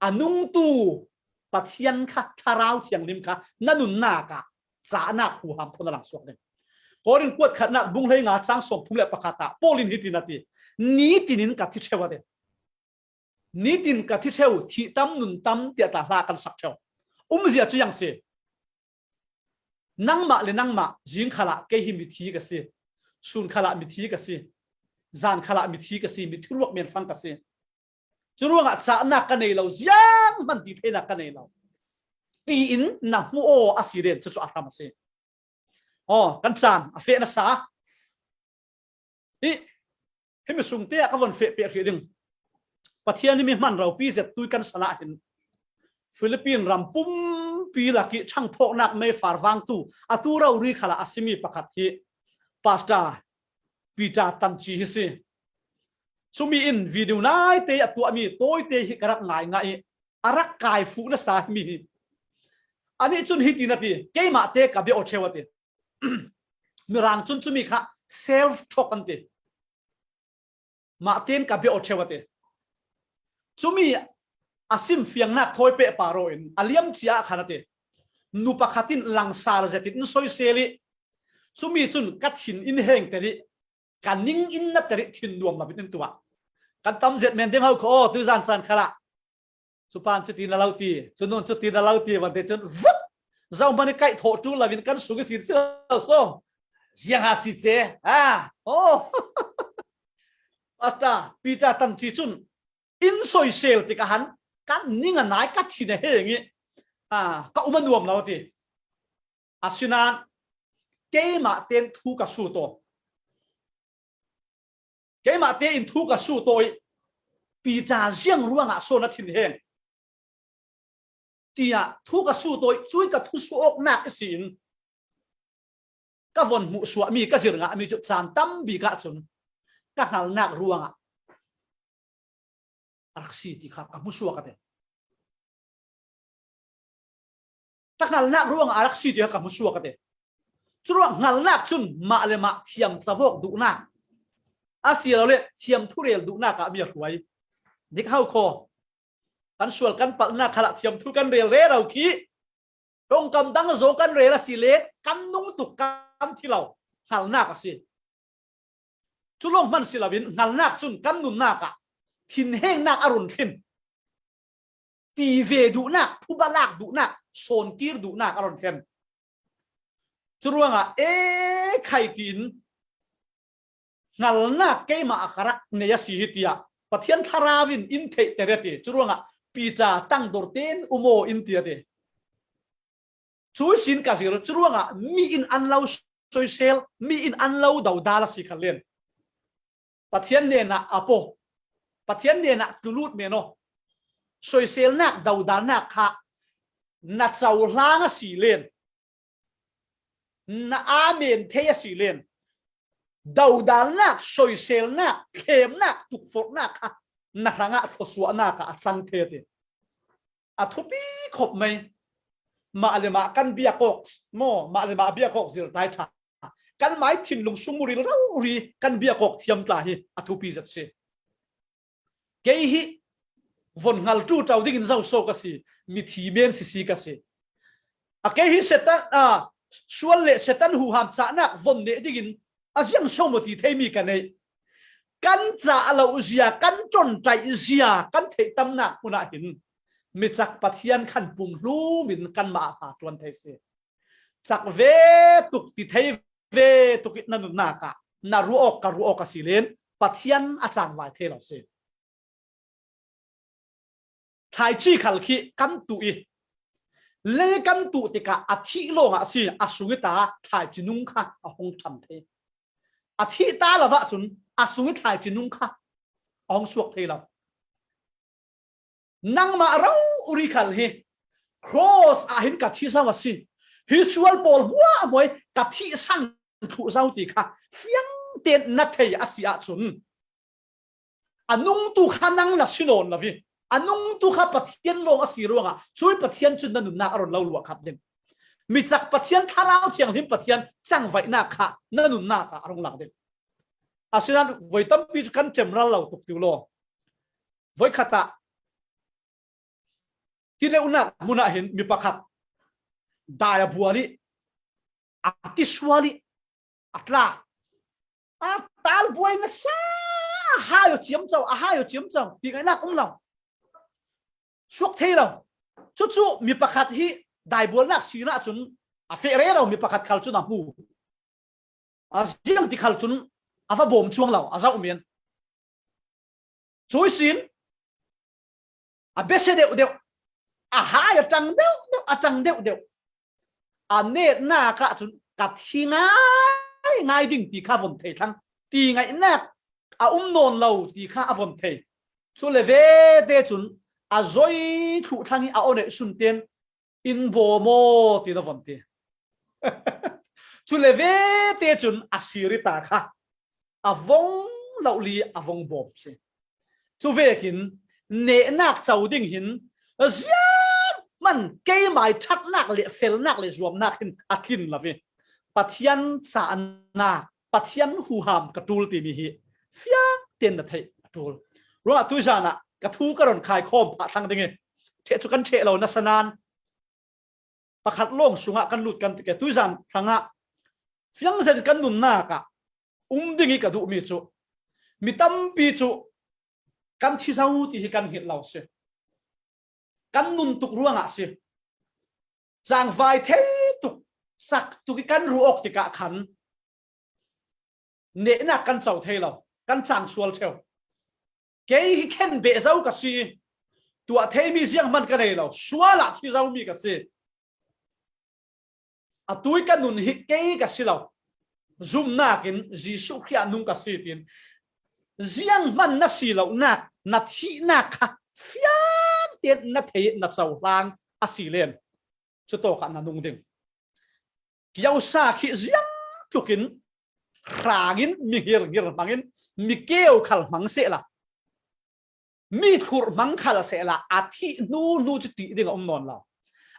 S1: anung tu pathian kha tharau thiang lim kha nanun na ka cha na hu ham thona lang suak den korin kuat khatna bung lei nga chang som thumle pakhata polin hitinati ni tinin ka thi chewa de ni tin ka thi cheu thi tam nun tam tia ta hla kan sak cheu zia chu yang se nangma le nangma jing khala ke hi mi thi ka se sun khala mi thi ka se zan khala mi thi ka se mi thuruak men fang ka se churuanga cha na ka nei lo ziang man ti thena ka nei lo ti in na mu o asiren chu atham se kan chan a fe na sa i hemi sung te ka von fe pe khiding pathian ni mi man ro pi zet tu kan sala hin Philippine rampum pi la ki chang phok nak me farwang tu atu ro ri khala asimi pakhat hi pasta pita tam chi hi se sumi in video nai te atu ami toy te hi karak ngai ngai arak kai fu na sa mi ani chun hi ti na ti ke ma te ka be o chewate mi rang chun chumi kha self talk ante ma ten ka be o chewate chumi asim fiang na thoi pe paro in aliam chia khanate nu pakhatin langsar jatit nu soi seli chumi chun kathin in heng teri kaning in na teri thin nuam ma bitin tuwa กันตำเสร็จเมนเด้งเขาโคตุจานสันขละสุพรรณจุดตีนเราตีจนนนจุดตีนเราตีวันเดียวจนวัดเจ้ามันไก่โถจูละวินกันสุกสิเสือส้มยังหาสิเจโอ้ปัสตาปีจ่าตันทีจุนอินโซเซลติกหันกันนิ่งอันไหนกัดทีเนี่ยอย่างงี้ก็อุมันรวมเราตีอาศินันเกมาเต็นทุกสู้ตัวเกมาเต็นทุกสู้ตัวปีจ่าเสียงร่วงโซนทินเฮงที่ทุกสู้ตัวช่วยกับทุกสู้ออกหนักสินก็วนมุสวมีก็เจริญมีจุดสามตั้มบีกะจนก็หาหนักร่วงรักสีที่ครับมุสวกันเองถ้าหาหนักร่วงรักสีที่ครับมุสวกันเองช่วงหาหนักจนมาเลยมาเทียมสะโพกดุหนักอาเซียเราเลยเทียมทุเรียนดุหนักกับมีรวยเด็กเข้าคอกันส่วนกันปักหน้าขณะเทียมทุกันเรียเร่เราขี้ตรงกำดังโซกันเรียละสิเลกันนุ่งตุกกันที่เราหันหน้ากันสิชุลงมันสิลาวินหันหน้าจุนกันนุ่นหน้ากะทินแห้งหน้าอรุณทินตีเวดุหน้าผู้บาลากดุหน้าโซนกีรดุหน้าอรุณเทมชุลงใครกินหันหน้าเกมาอักรักเนียสิฮิตยาปะเทียนทาราวินอินเทเตเรติชุลงปีจ่าตั้งดอร์เตนอุโมอินเตียเดช่วยสินกันสิรจุลงมีอินอันเราช่วยเซลมีอินอันเราดาวดาลสิขันเล่นปะเทียนเนน่ะอโปปะเทียนเนน่ะตุลูดเมโนช่วยเซลนักดาวดานักค่ะนัดเจ้าล้างสีเล่นนัอาเมนเทียสีเล่นดาวดานักช่วยเซลนักเข้มนักตุกฟกนักค่ะนักรังอ่ะทศวนักอ่ะสังเทติทุบีขบไหมมาเลยมากันเบียกอกโมมาเลยมาเบียกอกสิรไทยท่ากันไม้ถิ่นลงสุมุริเรารีกันเบียกอกเทียมตาฮีทุบีจัดเสเกฮิวนงัลจูเจ้าดิ่งเจ้าโซกัสมีทีเมนสิกัสเกฮิเซตันส่วนเละเซตันหูหามจานักวนเนดิ่งยังโซมติเทมีกันเลยกันจ่าเราเสียกันจนใจเสียกันเทตำหนักคุณอาหินมีจักปะเทียนขันปุ่มรู้มินกันมาหาตัวเทเสจักเวตุกติเทเวตุกินันนากะนารูออกกรูออกสิเลนปะเทียนอาจารย์วายเทเราเสไทยจีขัลขีกันตุอีเลกันตุติกะอาทิโลงอาสิอาสุงิตาไทยจินุงค่ะอาหงทำเทอาทิตาละวะจุนอาสุงิไทยจินุงค่ะอาหงสวกเทเรานังมาเราอุริขัลเฮครอสอาหินกัดที่สาวสิฮิสวลปอลบัวมวยกัดที่สั่งถูเจ้าตีค่ะเฟียงเต็นนัทเทียอาศิอาจุนอันนุ่งตุขานังนัสิโนนละพี่อันนุ่งตุขาปะเทียนลงอาศิรวงอ่ะช่วยปะเทียนจุนนันนุนนักอรุณเล่าลวกครับเด่นมีจักปะเทียนทาราวเทียงหิมปะเทียนจังไว้นักค่ะนันนุนนักอรุณหลังเด่นอาศินันไว้ตั้มปีกันเจมรัลเล่าตุกติวโลไว้ขัดตาที่เรื่องนั้นมุนาเห็นมีประคับดายบัวนี่อาทิสวานี่อัตลาตาลบัวนั่นซะหายเจียมเจ้าหายเจียมเจ้าที่ไงนักเราสุกเทเราจู่ๆมีประคับที่ดายบัวนักสีนักจนเฟรเรามีประคับขัลจุนหูเจียมที่ขัลจุนฟ้าบ่มช่วงเราเจ้าอุเมียนช่วยสินเบสเดียวหายจังเดียวจังเดียวเนตหน้ากะจุนกัดที่ง่ายดิ่งตีข้าวนเททั้งตีไงนักนนเราตีข้าวนเทส่วนเลเวเดจุนจอยถูทั้งนี้เอาเนี่ยสุนเตียนอินโบโมตีนวนเทส่วนเลเวเดจุนสิริตาค่ะวงเราลีวงบอบสิส่วนเวกินเนนักเจ้าดิ่งหินเสียมันเกี่ยหมายชัดนักเลยเฟลนักเลยรวมนักหินอาทินละพี่ปัทยันสานนาปัทยันหูหามกระตูลตีมีฮีเฟียเตียนนัทยกระตูลรู้ว่าตุจานะกระทูกระดอนคายคอมปะทางดิ่งเทจุกันเทเรานัสนานประคัดล่งสุงะกันหลุดกันติเกตุจานทางะเฟียงเซนกันนุนนากะดิ่งกระดูมีจุมีตั้มปีจุ กันที่เจ้าที่กันเห็นเราเสียกันนุนตุกร่วงอ่ะเสียจางไฟเทตุกสักตุกกันรู้ออกติกะขันเนนักกันเจ้าเทเรากันจางสวลเชลเกย์เข็นเบะเจ้ากับซีตัวเทมีเสียงมันกันเลยเราชัวละที่เจ้ามีกับซีอะตุยกันนุนฮิเกย์กับซีเราซุ่มนักินจีสุขยานุงกับซีตินเสียงมันน่ะซีเรานักนัดที่นักค่ะฟิยามเตียนนัดเทนัดเจ้าลางอาศิเลนจะโตกันนันนุงดิ่งเกี่ยวซาขี้เสียงตุกินขากินมีเหี้ยร์มังกินมีเกี่ยวขัลมังเสละมีขุรมังขัลเสละอาทินูจุดที่ดิ่งอมนอนเรา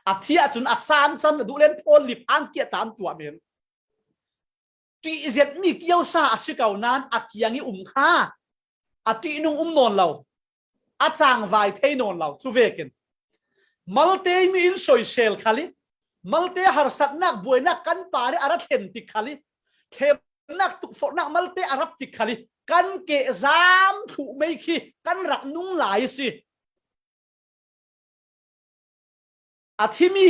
S1: อาทิอาจุนอาสามจันดูเล่นโอลิฟอังเกียตามตัวเมียนที่เจ็ดมีเกี่ยวซาสิเก่านั้นอาเกียงนี้ค่าอาทินุ่งนอนเราอาจางไวเทนอนเราสุเวกินมัลเตมีอินโซยเซลขาลิมัลเตหาสัตนักบวยนักกันป่าเรอารัเทนติขาลิเทนักตุกฝนักมัลเตอารัติขาลิกันเกะซามถูไม่ขี้กันรักนุ่งหลายสิอาทิมี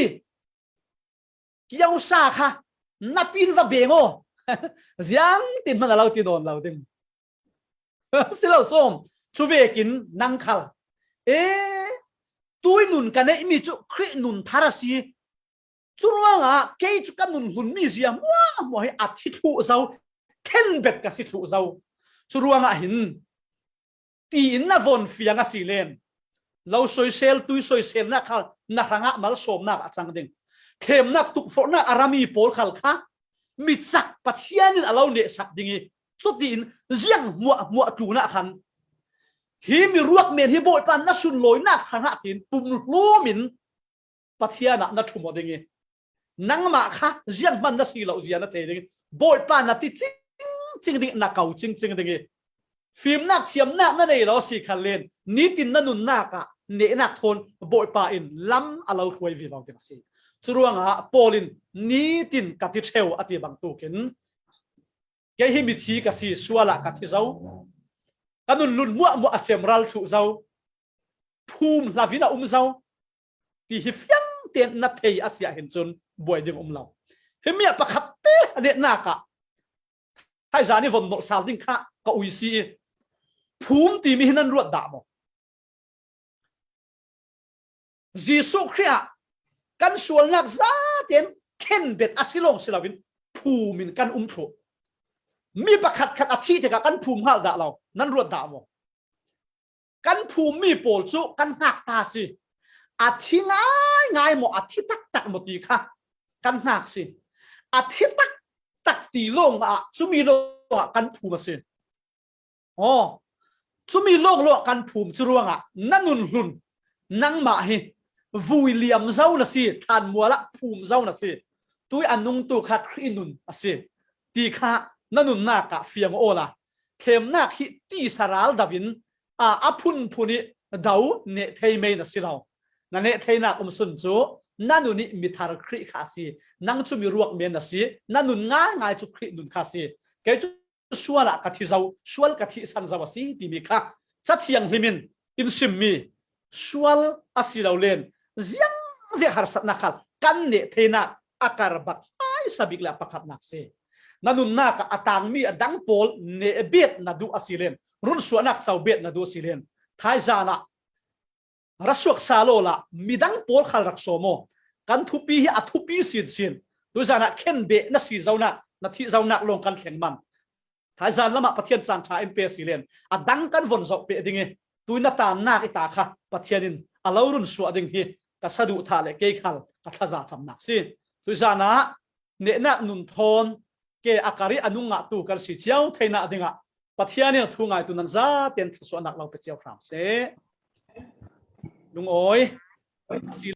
S1: เกี่ยวซาค่ะนับปินว่าเบงโอยังติดมันเราติดโดนเราดึงสิเราส้มสุเวกินนังขัลตุยนุนกันเนี่ยมีจุครินุนทาราสีจุลวังอ่ะเกยจุกันนุนหุ่นมีเสียมว้ามัวให้อาทิตย์ถูเจ้าเข็นเบ็ดกับสิถูเจ้าจุลวังอ่ะหินตีนน่ะวนเฟียงอ่ะสิเลนเราสวยเซลตุยสวยเซลนักขัลนักรังอ่ะมาลสมนักจังดึงเข้มนักตุกฝนนักอารามีโพลขัลค่ะมิจักปัจเจียนินเราเนี่ยสักดิ่งสุดดินเสียงมัวจูนักขันฮีมีรวกเมียนฮีโบยปันนัสุนลอยนักทางหักินปุ่มรู้มินปัทยานักทุ่มอะไรเงี้ยนังมาค่ะเสียงมันนัสีเหล่าเสียนักเทดิ่งโบยปันนักที่จริงดิ่งนักเก่าจริงดิ่งฟิล์มนักเทียมนักนั่นเองเราสิคันเลนนิตินนั่นนุนนักอะเนนักทนโบยปาอินล้ำอะไรคุยวิบากติดสิสรวงอะโปลินนิตินกัติเชลอติบังตุกินแกฮิมิธีกัสิสวละกัติเจ้ากันนุนลุนมัวเจมรัลถูเจ้าภูมิลาวินาเจ้าที่ฮิฟยังเตียนนัทเทียอาเซียเห็นจนบวยดึงเราเฮมีประคัตเตะเด็ดนักอะให้จานี่วันนสาดิ้งข้าก็อุยซีภูมิที่มีนั่นรวดดามจีสุขรีกันส่วนนักซาเตียนเข็นเบ็ดอาศิลงศิลวินภูมิกันถูมีประคัดขัดอาทิตย์กับกันภูมิหัลดาเรานั่นรวดดามกันภูมิมีโปลจุกันหักตาสิอาทิตย์ง่ายหมดอาทิตย์ตักหมดดีค่ะกันหักสิอาทิตย์ตักตีลงจุมีโลกันภูมิสิอ๋อจุมีโลกันภูมิจรวงนั่นนุนหุนนั่งมาให้วิลเลียมเจ้าน่ะสิทานมัวละภูมิเจ้าน่ะสิตุยอันนุงตุขัดครีนุนสิตีค่ะนั่นนุนนักเฟียงโอละเข้มนักฮิตีสาราลดาวินอาพุนพูนิดาวเนเทย์เมนัสิเรานั่นเนเทย์นักสุนจูนั่นนุนิมิทาร์ครีคาสีนั่งจุมีรวกเมนัสินั่นนุนง่ายจุครีนุนคาสีแกจุชัวละกัทิเจ้าชัวลกัทิสันซาวสีตีมีค่ะจัดเทียงฮิมินอินซิมมีชัวลอาศิเราเลนยังเรียกหาสัตนักขัลกันเนเทย์นักอาการบักไอสบิกละประคับนักเสนั่นนุนนักอัตางมีดังโพลเนเบียดนัดูอาศิเลนรุ่นส่วนนักเจ้าเบียดนัดูอาศิเลนท้ายจานะรัศวกซาโลละมีดังโพลขัลรักโซโมกันทุปีอัทุปีสินดูจานะเข็นเบนัสีเจ้านักนาทีเจ้านักลงกันแข่งมันท้ายจานละมาปะเทียนสันทาเอ็มเปสิเลนอัดังกันวนจบเปดิ่งตุยนัตานักอิตาค่ะปะเทียนินอาลารุ่นส่วนดิ่งฮีกัสดุทาเลเกยขัลกัทจาจำนักสิดูจานะเนนักนุนทนเกอาการิอนุงะตูกันสิเจ้าเทน่าดิ่งปัทยานี่ทุ่งไงตุนันซาเตียนส่วนนักเราไปเจ้าฟรามเซลุงโอย